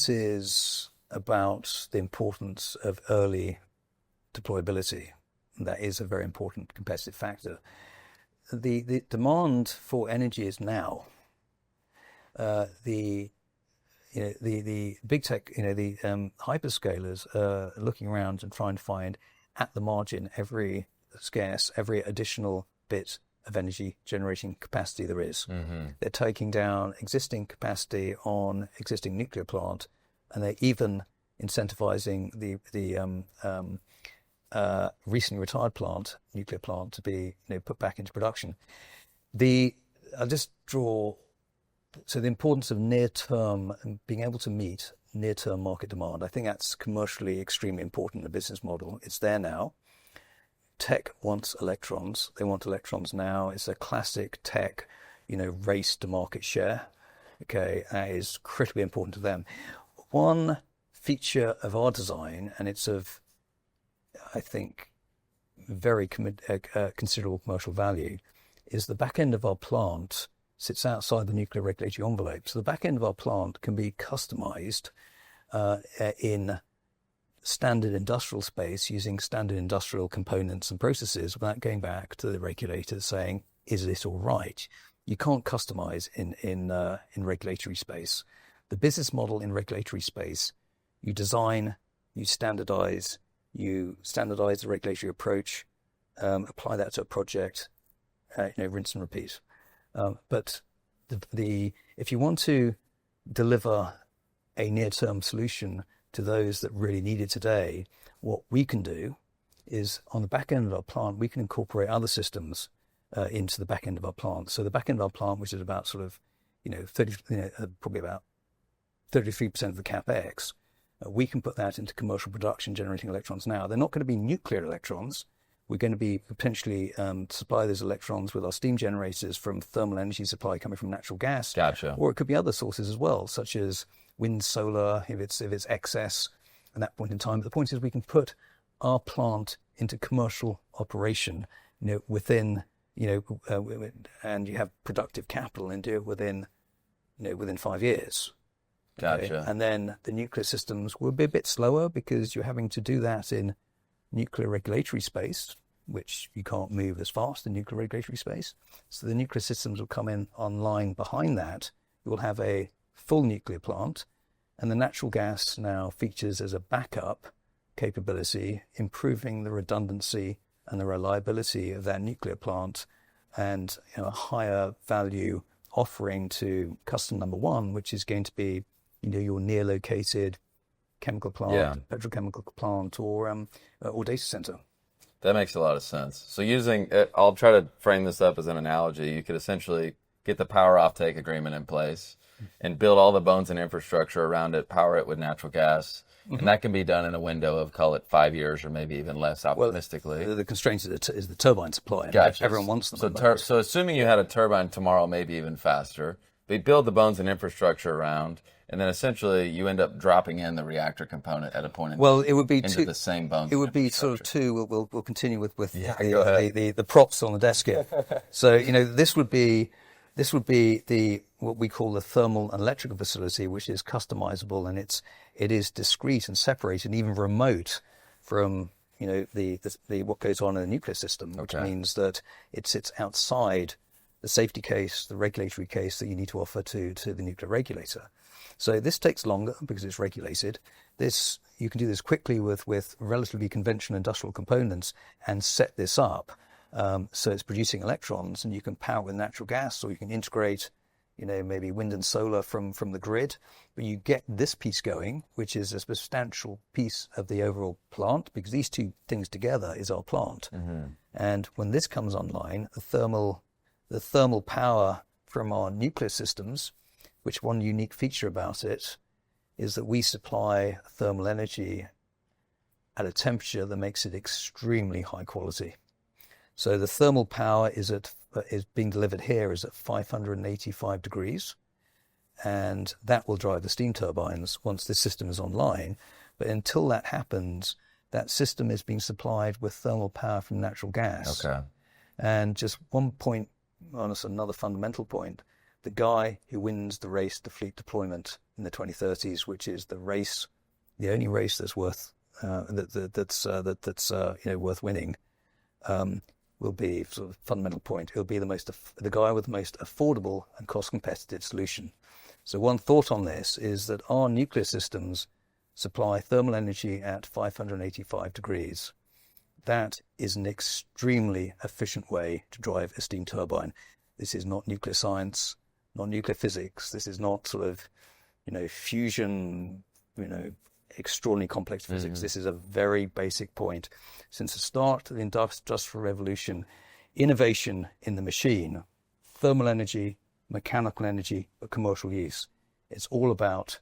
is about the importance of early deployability. That is a very important competitive factor. The demand for energy is now. The big tech, the hyperscalers are looking around and trying to find at the margin every additional bit of energy generating capacity there is. Mm-hmm. They're taking down existing capacity on existing nuclear plant, and they're even incentivizing the recently retired nuclear plant, to be put back into production. I'll just draw. So the importance of near-term and being able to meet near-term market demand, I think that's commercially extremely important in the business model. It's there now. Tech wants electrons. They want electrons now. It's a classic tech, race to market share. Okay, that is critically important to them. One feature of our design, and it's of, I think, very considerable commercial value, is the back end of our plant sits outside the nuclear regulatory envelope. So the back end of our plant can be customized in standard industrial space using standard industrial components and processes without going back to the regulator saying, is this all right? You can't customize in regulatory space. The business model in regulatory space, you design, you standardize the regulatory approach, apply that to a project, rinse and repeat. But if you want to deliver a near-term solution to those that really need it today, what we can do is on the back end of our plant, we can incorporate other systems into the back end of our plant. So the back end of our plant, which is about probably about 33% of the capex, we can put that into commercial production, generating electrons now. They're not going to be nuclear electrons. We're going to be potentially supply those electrons with our steam generators from thermal energy supply coming from natural gas. Gotcha. Or it could be other sources as well, such as wind, solar, if it's excess at that point in time. But the point is we can put our plant into commercial operation, within and you have productive capital and do it within 5 years. Okay? Gotcha. And then the nuclear systems will be a bit slower because you're having to do that in nuclear regulatory space, which you can't move as fast in nuclear regulatory space. So the nuclear systems will come in online behind that. You will have a full nuclear plant, and the natural gas now features as a backup capability, improving the redundancy and the reliability of that nuclear plant, and a higher value offering to customer number one, which is going to be your near located chemical plant, petrochemical plant, or data center. That makes a lot of sense. So I'll try to frame this up as an analogy. You could essentially get the power offtake agreement in place and build all the bones and infrastructure around it, power it with natural gas. Mm-hmm. And that can be done in a window of, call it 5 years or maybe even less optimistically. Well, the constraint is the turbine supply. Gotcha. Everyone wants them. So assuming you had a turbine tomorrow, maybe even faster, they build the bones and infrastructure around, and then essentially you end up dropping in the reactor component at a point in it would be into the same bones. It would be sort of two. We'll continue with the props on the desk here. So this would be the what we call the thermal and electrical facility, which is customizable, and it is discrete and separated, and even remote from the what goes on in the nuclear system, which means that it sits outside the safety case, the regulatory case that you need to offer to the nuclear regulator. So this takes longer because it's regulated. You can do this quickly with relatively conventional industrial components and set this up. So it's producing electrons, and you can power it with natural gas, or you can integrate, maybe wind and solar from the grid. But you get this piece going, which is a substantial piece of the overall plant, because these two things together is our plant. Mm-hmm. And when this comes online, the thermal power from our nuclear systems, which one unique feature about it is that we supply thermal energy at a temperature that makes it extremely high quality. So the thermal power is being delivered here is at 585 degrees, and that will drive the steam turbines once this system is online. But until that happens, that system is being supplied with thermal power from natural gas. Okay. And just one point, another fundamental point, the guy who wins the race to fleet deployment in the 2030s, which is the only race that's worth worth winning, will be sort of fundamental point. It'll be the guy with the most affordable and cost competitive solution. So one thought on this is that our nuclear systems supply thermal energy at 585 degrees. That is an extremely efficient way to drive a steam turbine. This is not nuclear science, not nuclear physics. This is not sort of, fusion, extraordinarily complex physics. Mm-hmm. This is a very basic point. Since the start of the Industrial Revolution, innovation in the machine, thermal energy, mechanical energy, but commercial use. It's all about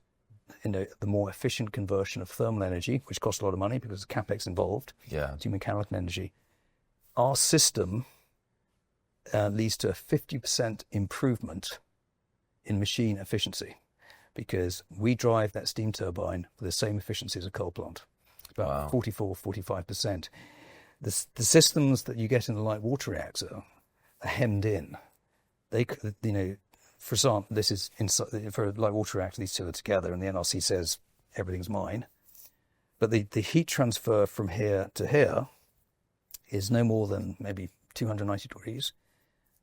the more efficient conversion of thermal energy, which costs a lot of money because there's capex involved, to mechanical energy. Our system leads to a 50% improvement in machine efficiency, because we drive that steam turbine with the same efficiency as a coal plant. It's about 45%. The systems that you get in the light water reactor are hemmed in. They, for example, this is for a light water reactor, these two are together, and the NRC says everything's mine. But the heat transfer from here to here is no more than maybe 290 degrees.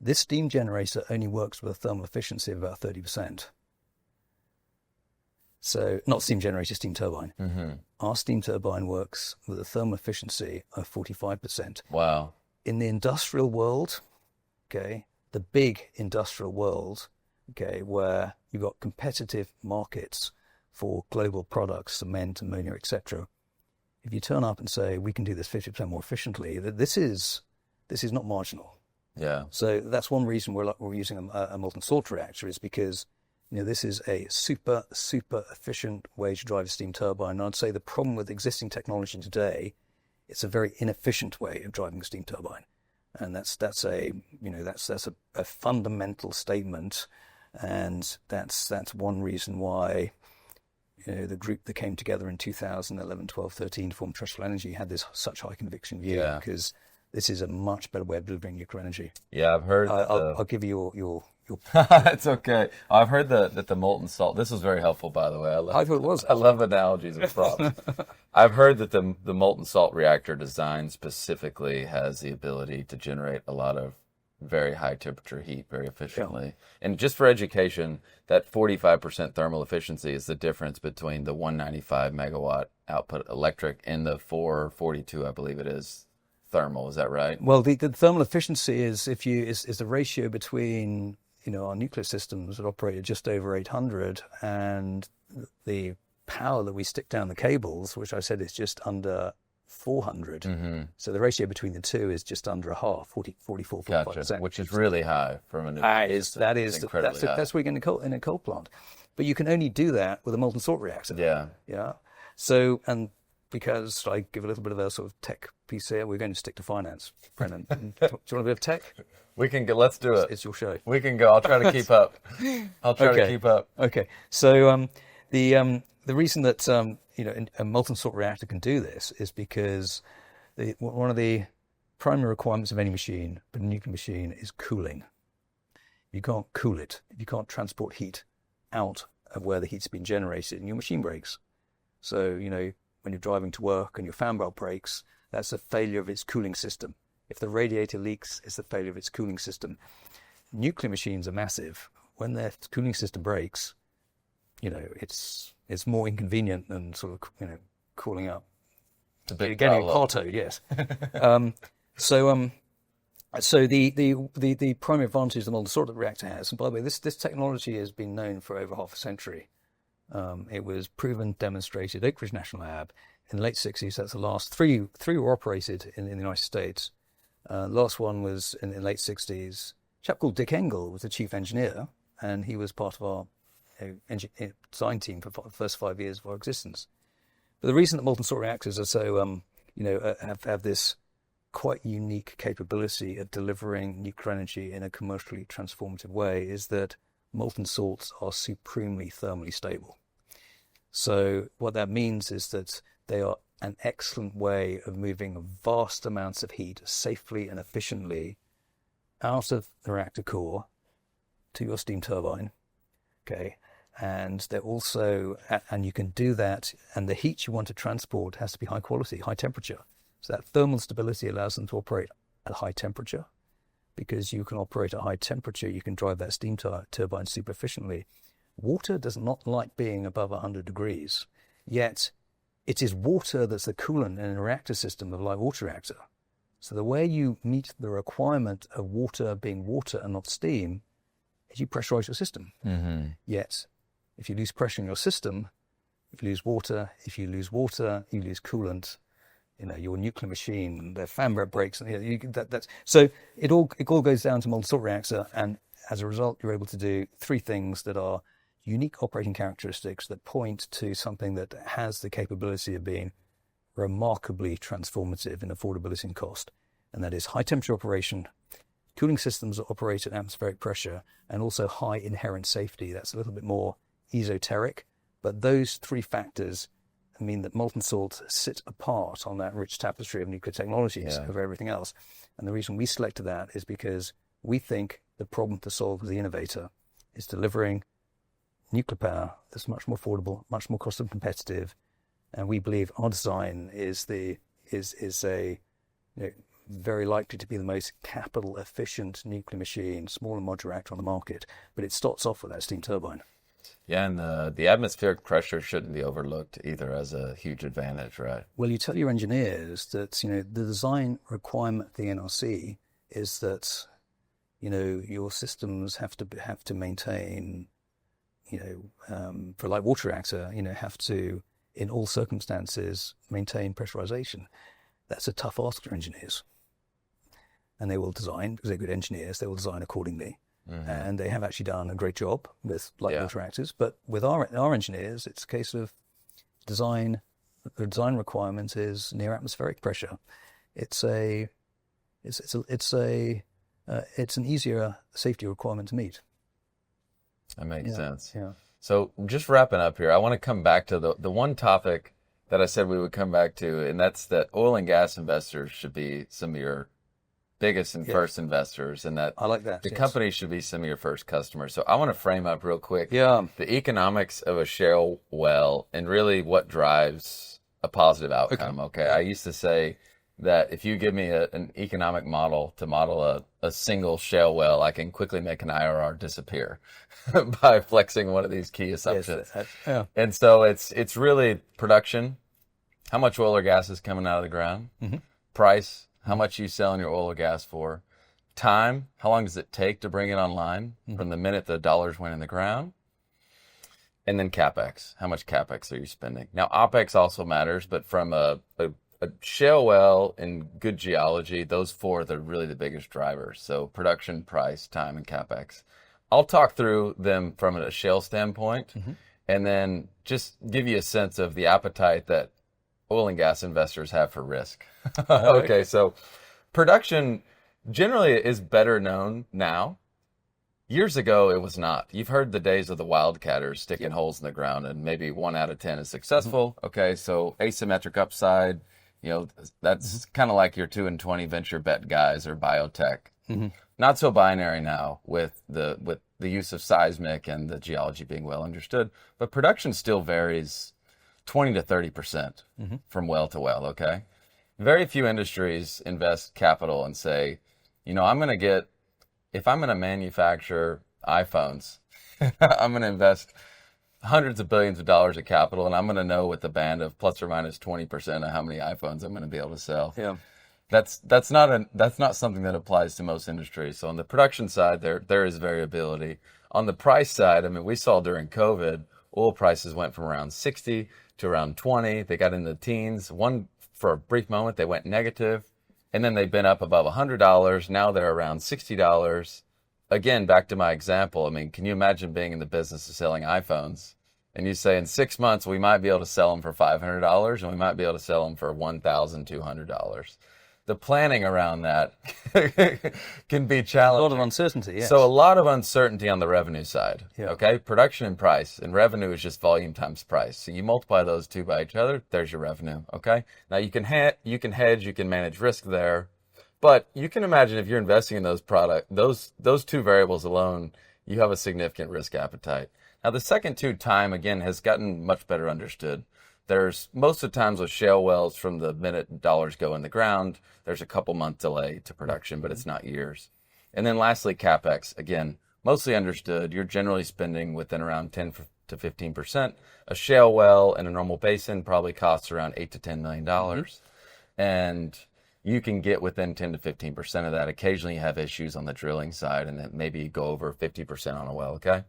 This steam generator only works with a thermal efficiency of about 30%. So, not steam generator, steam turbine. Mm-hmm. Our steam turbine works with a thermal efficiency of 45%. Wow. In the industrial world, the big industrial world, where you've got competitive markets for global products, cement, ammonia, etc. If you turn up and say, we can do this 50% more efficiently, this is not marginal. Yeah. So that's one reason we're using a molten salt reactor, is because this is a super, super efficient way to drive a steam turbine. And I'd say the problem with existing technology today, it's a very inefficient way of driving a steam turbine. And that's a fundamental statement. And that's one reason why the group that came together in 2011, 12, 13 to form Terrestrial Energy had this such high conviction view, because this is a much better way of delivering nuclear energy. Yeah, I've heard. I'll give you your It's okay. I've heard that the molten salt. This was very helpful, by the way. I thought it was. I love analogies and props. I've heard that the molten salt reactor design specifically has the ability to generate a lot of very high temperature heat very efficiently. Yeah. And just for education, that 45% thermal efficiency is the difference between the 195 megawatt output electric and the 442, I believe it is, thermal. Is that right? Well, the thermal efficiency is the ratio between our nuclear systems that operate at just over 800 and the power that we stick down the cables, which I said is just under 400. Mm-hmm. So the ratio between the two is just under a half, 44, 45%. Gotcha. Which is really high from a nuclear system. That's what we get in a coal plant. But you can only do that with a molten salt reactor. Yeah. Yeah. So, and because I give a little bit of a sort of tech piece here, we're going to stick to finance. Brennan, do you want a bit of tech? We can go. Let's do it. It's your show. We can go. I'll try to keep up. Okay. So the reason that a molten salt reactor can do this is because one of the primary requirements of any machine, but a nuclear machine, is cooling. You can't cool it. You can't transport heat out of where the heat's been generated, and your machine breaks. So when you're driving to work and your fan belt breaks, that's a failure of its cooling system. If the radiator leaks, it's the failure of its cooling system. Nuclear machines are massive. When their cooling system breaks, it's more inconvenient than sort of cooling up. It's a big getting a car towed, yes. So the primary advantage the molten salt reactor has, and by the way, this technology has been known for over half a century. It was proven, demonstrated at Oak Ridge National Lab in the late 60s. That's the last three were operated in the United States. Last one was in the late 60s. A chap called Dick Engel was the chief engineer, and he was part of our design team for the first 5 years of our existence. But the reason that molten salt reactors are so, have this quite unique capability at delivering nuclear energy in a commercially transformative way is that molten salts are supremely thermally stable. So what that means is that they are an excellent way of moving vast amounts of heat safely and efficiently out of the reactor core to your steam turbine. Okay. And they're also, and you can do that, and the heat you want to transport has to be high quality, high temperature. So that thermal stability allows them to operate at high temperature. Because you can operate at high temperature, you can drive that steam turbine super efficiently. Water does not like being above 100 degrees, yet it is water that's the coolant in a reactor system of a light water reactor. So the way you meet the requirement of water being water and not steam is you pressurize your system. Mm-hmm. Yet, if you lose pressure in your system, if you lose water, you lose coolant. Your nuclear machine, the fan belt breaks, so it all goes down to molten salt reactor, and as a result, you're able to do three things that are unique operating characteristics that point to something that has the capability of being remarkably transformative in affordability and cost, and that is high temperature operation, cooling systems that operate at atmospheric pressure, and also high inherent safety. That's a little bit more esoteric, but those three factors mean that molten salt sit apart on that rich tapestry of nuclear technologies over everything else. And the reason we selected that is because we think the problem to solve as the innovator is delivering nuclear power that's much more affordable, much more cost competitive. And we believe our design is very likely to be the most capital efficient nuclear machine, small and modular reactor on the market. But it starts off with that steam turbine. Yeah, and the atmospheric pressure shouldn't be overlooked either as a huge advantage, right? Well, you tell your engineers that, the design requirement of the NRC is that, your systems have to maintain, for a light water reactor, have to, in all circumstances, maintain pressurization. That's a tough ask for engineers. And they will design, because they're good engineers, they will design accordingly. Mm-hmm. And they have actually done a great job with light water reactors. But with our engineers, it's a case of design. The design requirement is near atmospheric pressure. It's an easier safety requirement to meet. That makes sense. Yeah. So just wrapping up here, I want to come back to the one topic that I said we would come back to, and that's that oil and gas investors should be some of your biggest and first investors, and that I like that. the company should be some of your first customers. So I want to frame up real quick the economics of a shale well and really what drives a positive outcome. Okay. I used to say that if you give me an economic model to model a single shale well, I can quickly make an IRR disappear by flexing one of these key assumptions. And so it's really production, how much oil or gas is coming out of the ground, price, how much you selling your oil or gas for, time, how long does it take to bring it online from the minute the dollars went in the ground, and then CapEx, how much CapEx are you spending? Now, OpEx also matters, but from a shale well and good geology, those four are really the biggest drivers. So production, price, time, and CapEx. I'll talk through them from a shale standpoint and then just give you a sense of the appetite that oil and gas investors have for risk. Okay, so production generally is better known now. Years ago, it was not. You've heard the days of the wildcatters sticking holes in the ground, and maybe 1 out of 10 is successful. Okay, so asymmetric upside, that's kind of like your 2 and 20 venture bet guys or biotech. Not so binary now with the use of seismic and the geology being well understood, but production still varies 20 to 30% from well to well, okay? Very few industries invest capital and say, if I'm going to manufacture iPhones, I'm going to invest hundreds of billions of dollars of capital, and I'm going to know with a band of plus or minus 20% of how many iPhones I'm going to be able to sell. Yeah. That's not something that applies to most industries. So on the production side, there is variability. On the price side, we saw during COVID, oil prices went from around 60 to around 20. They got in the teens. For a brief moment, they went negative, and then they've been up above $100. Now they're around $60. Again, back to my example. Can you imagine being in the business of selling iPhones? And you say in 6 months, we might be able to sell them for $500 and we might be able to sell them for $1,200. The planning around that can be challenging. A lot of uncertainty, yes. So a lot of uncertainty on the revenue side, Yeah. okay? Production and price, and revenue is just volume times price. So you multiply those two by each other, there's your revenue, okay? Now you can hedge, you can manage risk there, but you can imagine if you're investing in those two variables alone, you have a significant risk appetite. Now the second two, time, again, has gotten much better understood. There's most of the times with shale wells, from the minute dollars go in the ground, there's a couple month delay to production, but it's not years. And then lastly, CapEx, again, mostly understood. You're generally spending within around 10 to 15%. A shale well in a normal basin probably costs around $8 to $10 million. And you can get within 10 to 15% of that. Occasionally you have issues on the drilling side, and it maybe go over 50% on a well, okay?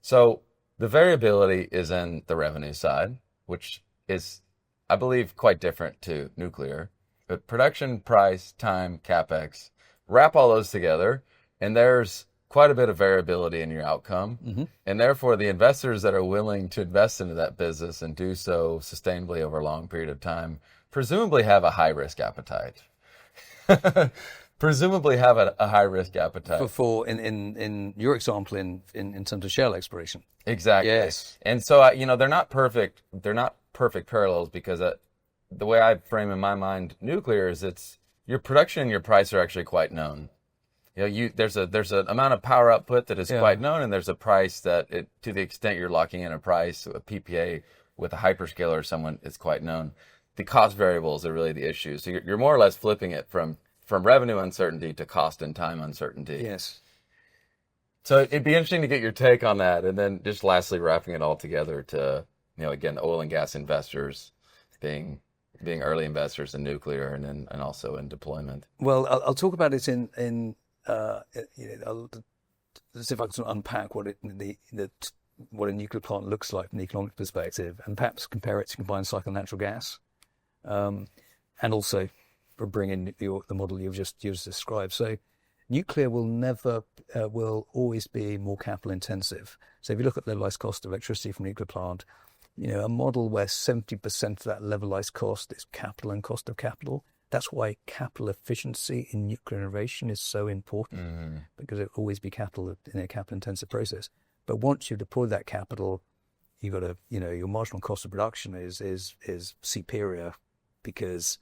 So the variability is in the revenue side, which is, I believe, quite different to nuclear. But production, price, time, CapEx, wrap all those together, and there's quite a bit of variability in your outcome. And therefore, the investors that are willing to invest into that business and do so sustainably over a long period of time presumably have a high-risk appetite. Presumably have a high-risk appetite. For in your example, in terms of shale exploration. Exactly. Yes. And so, they're not perfect. They're not perfect parallels, because the way I frame in my mind nuclear is your production and your price are actually quite known. There's an amount of power output that is quite known, and there's a price that, to the extent you're locking in a price, a PPA with a hyperscaler or someone, is quite known. The cost variables are really the issue. So you're more or less flipping it from revenue uncertainty to cost and time uncertainty. Yes. So it'd be interesting to get your take on that, and then just lastly wrapping it all together to, again, the oil and gas investors being early investors in nuclear and also in deployment. Well, I'll talk about it in let's see if I can sort of unpack what a nuclear plant looks like from an economic perspective, and perhaps compare it to combined cycle natural gas, and also bring in the model you've just described. So nuclear will always be more capital intensive. So if you look at the levelized cost of electricity from a nuclear plant, a model where 70% of that levelized cost is capital and cost of capital. That's why capital efficiency in nuclear innovation is so important, because it will always be capital in a capital intensive process. But once you deploy that capital, you've got to, your marginal cost of production is superior, because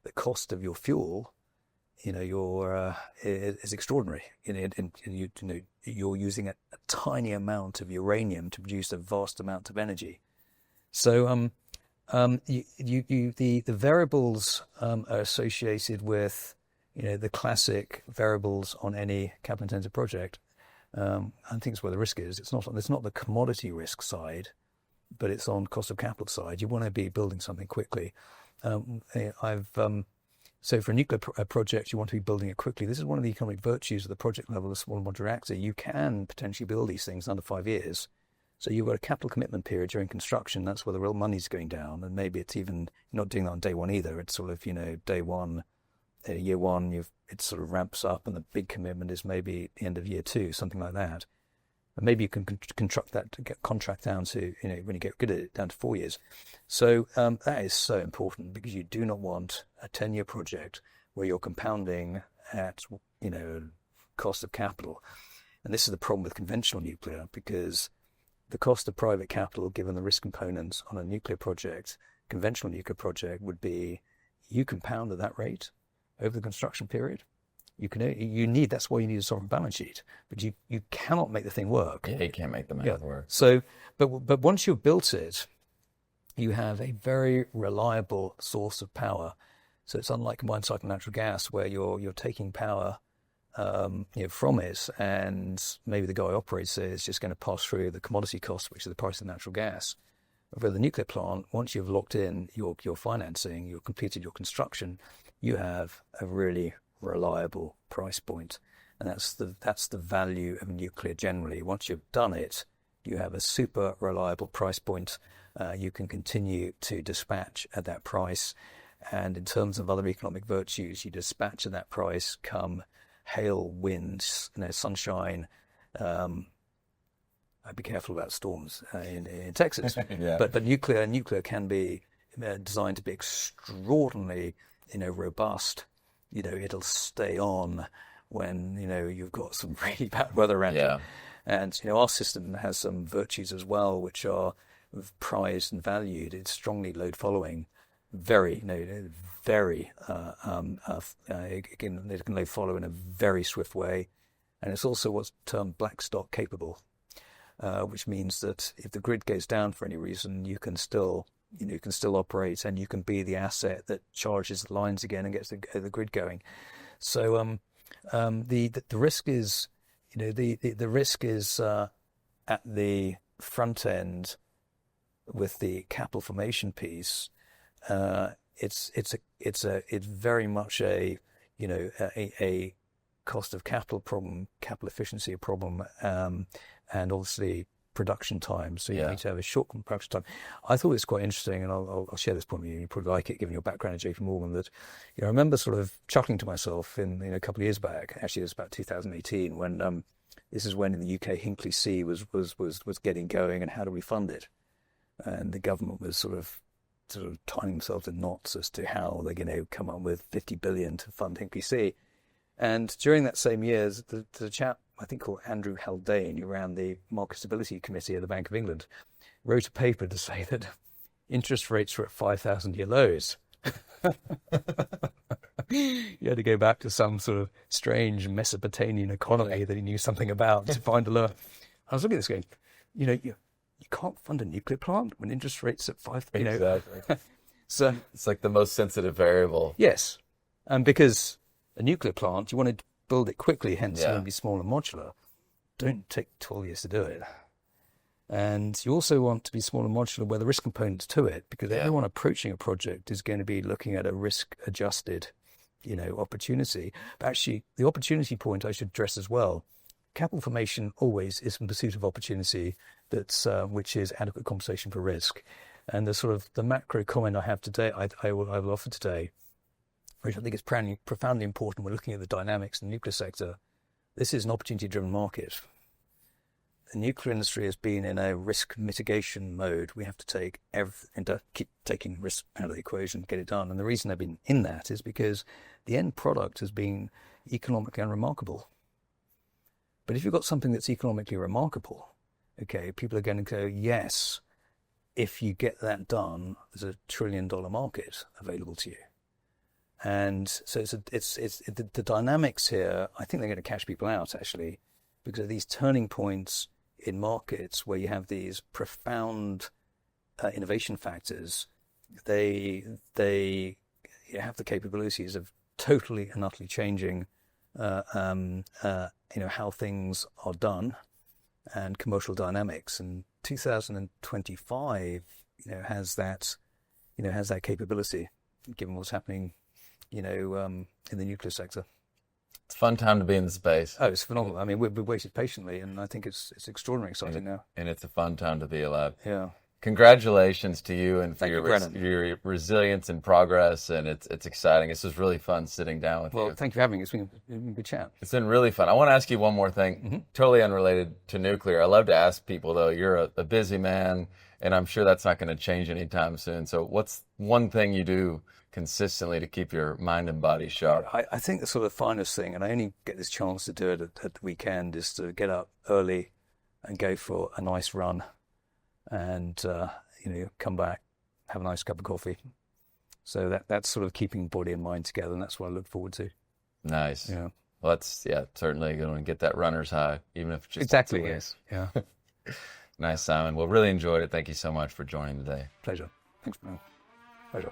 the cost of your fuel is extraordinary. You're using a tiny amount of uranium to produce a vast amount of energy. So the variables are associated with the classic variables on any capital intensive project. I think it's where the risk is. It's not the commodity risk side, but it's on cost of capital side. You want to be building something quickly. So for a nuclear project, you want to be building it quickly. This is one of the economic virtues of the project level of a small modular reactor. You can potentially build these things in under 5 years. So you've got a capital commitment period during construction. That's where the real money's going down. And maybe it's even not doing that on day one either. It's sort of, day one, year one, it sort of ramps up, and the big commitment is maybe the end of year two, something like that. And maybe you can contract that to get contract down to, when you get good at it, down to 4 years. So that is so important, because you do not want a 10-year project where you're compounding at, cost of capital. And this is the problem with conventional nuclear, because the cost of private capital, given the risk components on a nuclear project, conventional nuclear project, would be you compound at that rate over the construction period. That's why you need a sovereign balance sheet, but you cannot make the thing work. Yeah, you can't make the math work. So, but once you've built it, you have a very reliable source of power. So it's unlike combined cycle natural gas, where you're taking power from it, and maybe the guy who operates it is just going to pass through the commodity cost, which is the price of natural gas. For the nuclear plant, once you've locked in your financing, you've completed your construction, you have a really reliable price point, and that's the value of nuclear generally. Once you've done it, you have a super reliable price point. You can continue to dispatch at that price, and in terms of other economic virtues, you dispatch at that price come hail, winds, sunshine. I'd be careful about storms in Texas. Yeah. But nuclear can be designed to be extraordinarily robust. It'll stay on when you've got some really bad weather around you. And our system has some virtues as well, which are prized and valued. It's strongly load following, very it can load follow in a very swift way, and it's also what's termed black stock capable, which means that if the grid goes down for any reason, you can still operate, and you can be the asset that charges the lines again and gets the grid going. So the risk is the risk is at the front end with the capital formation piece. It's very much a cost of capital problem, capital efficiency problem, and obviously production time. So you need to have a short production time. I thought it's quite interesting, and I'll share this point with you. You probably like it, given your background at JP Morgan. That I remember sort of chuckling to myself in a couple of years back. Actually, it was about 2018 when this is when in the UK Hinkley C was getting going, and how do we fund it? And the government was sort of tying themselves in knots as to how they're going to come up with 50 billion to fund Hinkley C. And during that same year, the chap, I think called Andrew Haldane, who ran the Market Stability Committee at the Bank of England, wrote a paper to say that interest rates were at 5,000-year lows. You had to go back to some sort of strange Mesopotamian economy that he knew something about to find a lower. I was looking at this going, you can't fund a nuclear plant when interest rates at 5. Exactly. So it's like the most sensitive variable. Yes, and because a nuclear plant, you want to build it quickly, hence it will be small and modular. Don't take 12 years to do it. And you also want to be small and modular where the risk components to it, because everyone approaching a project is going to be looking at a risk-adjusted, opportunity. But actually, the opportunity point I should address as well. Capital formation always is in pursuit of opportunity that's which is adequate compensation for risk. And the macro comment I have today, I will offer today, which I think is profoundly important when looking at the dynamics in the nuclear sector. This is an opportunity-driven market. The nuclear industry has been in a risk mitigation mode. We have to take everything, keep taking risk out of the equation, get it done. And the reason they've been in that is because the end product has been economically unremarkable. But if you've got something that's economically remarkable, okay, people are going to go, yes, if you get that done, there's $1 trillion market available to you. And so the dynamics here, I think they're going to catch people out actually, because of these turning points in markets where you have these profound innovation factors. They have the capabilities of totally and utterly changing how things are done and commercial dynamics. And 2025 has that capability, given what's happening in the nuclear sector. It's a fun time to be in the space. Oh, it's phenomenal. I mean, we've waited patiently, and I think it's extraordinarily exciting now. And it's a fun time to be alive. Yeah. Congratulations to you and for Thank you, your resilience and progress, and it's exciting. This was really fun sitting down with you. Well, thank you for having me. It's been a good chat. It's been really fun. I want to ask you one more thing, totally unrelated to nuclear. I love to ask people, though, you're a busy man, and I'm sure that's not going to change anytime soon. So what's one thing you do consistently to keep your mind and body sharp? I think the sort of finest thing, and I only get this chance to do it at the weekend, is to get up early and go for a nice run and come back, have a nice cup of coffee. So that's sort of keeping body and mind together, and that's what I look forward to. Nice. Yeah. Well, that's certainly going to get that runner's high, even if it's just exactly. Yes. Yeah. Nice, Simon. Well, really enjoyed it. Thank you so much for joining today. Pleasure. Thanks, Brennan. Pleasure.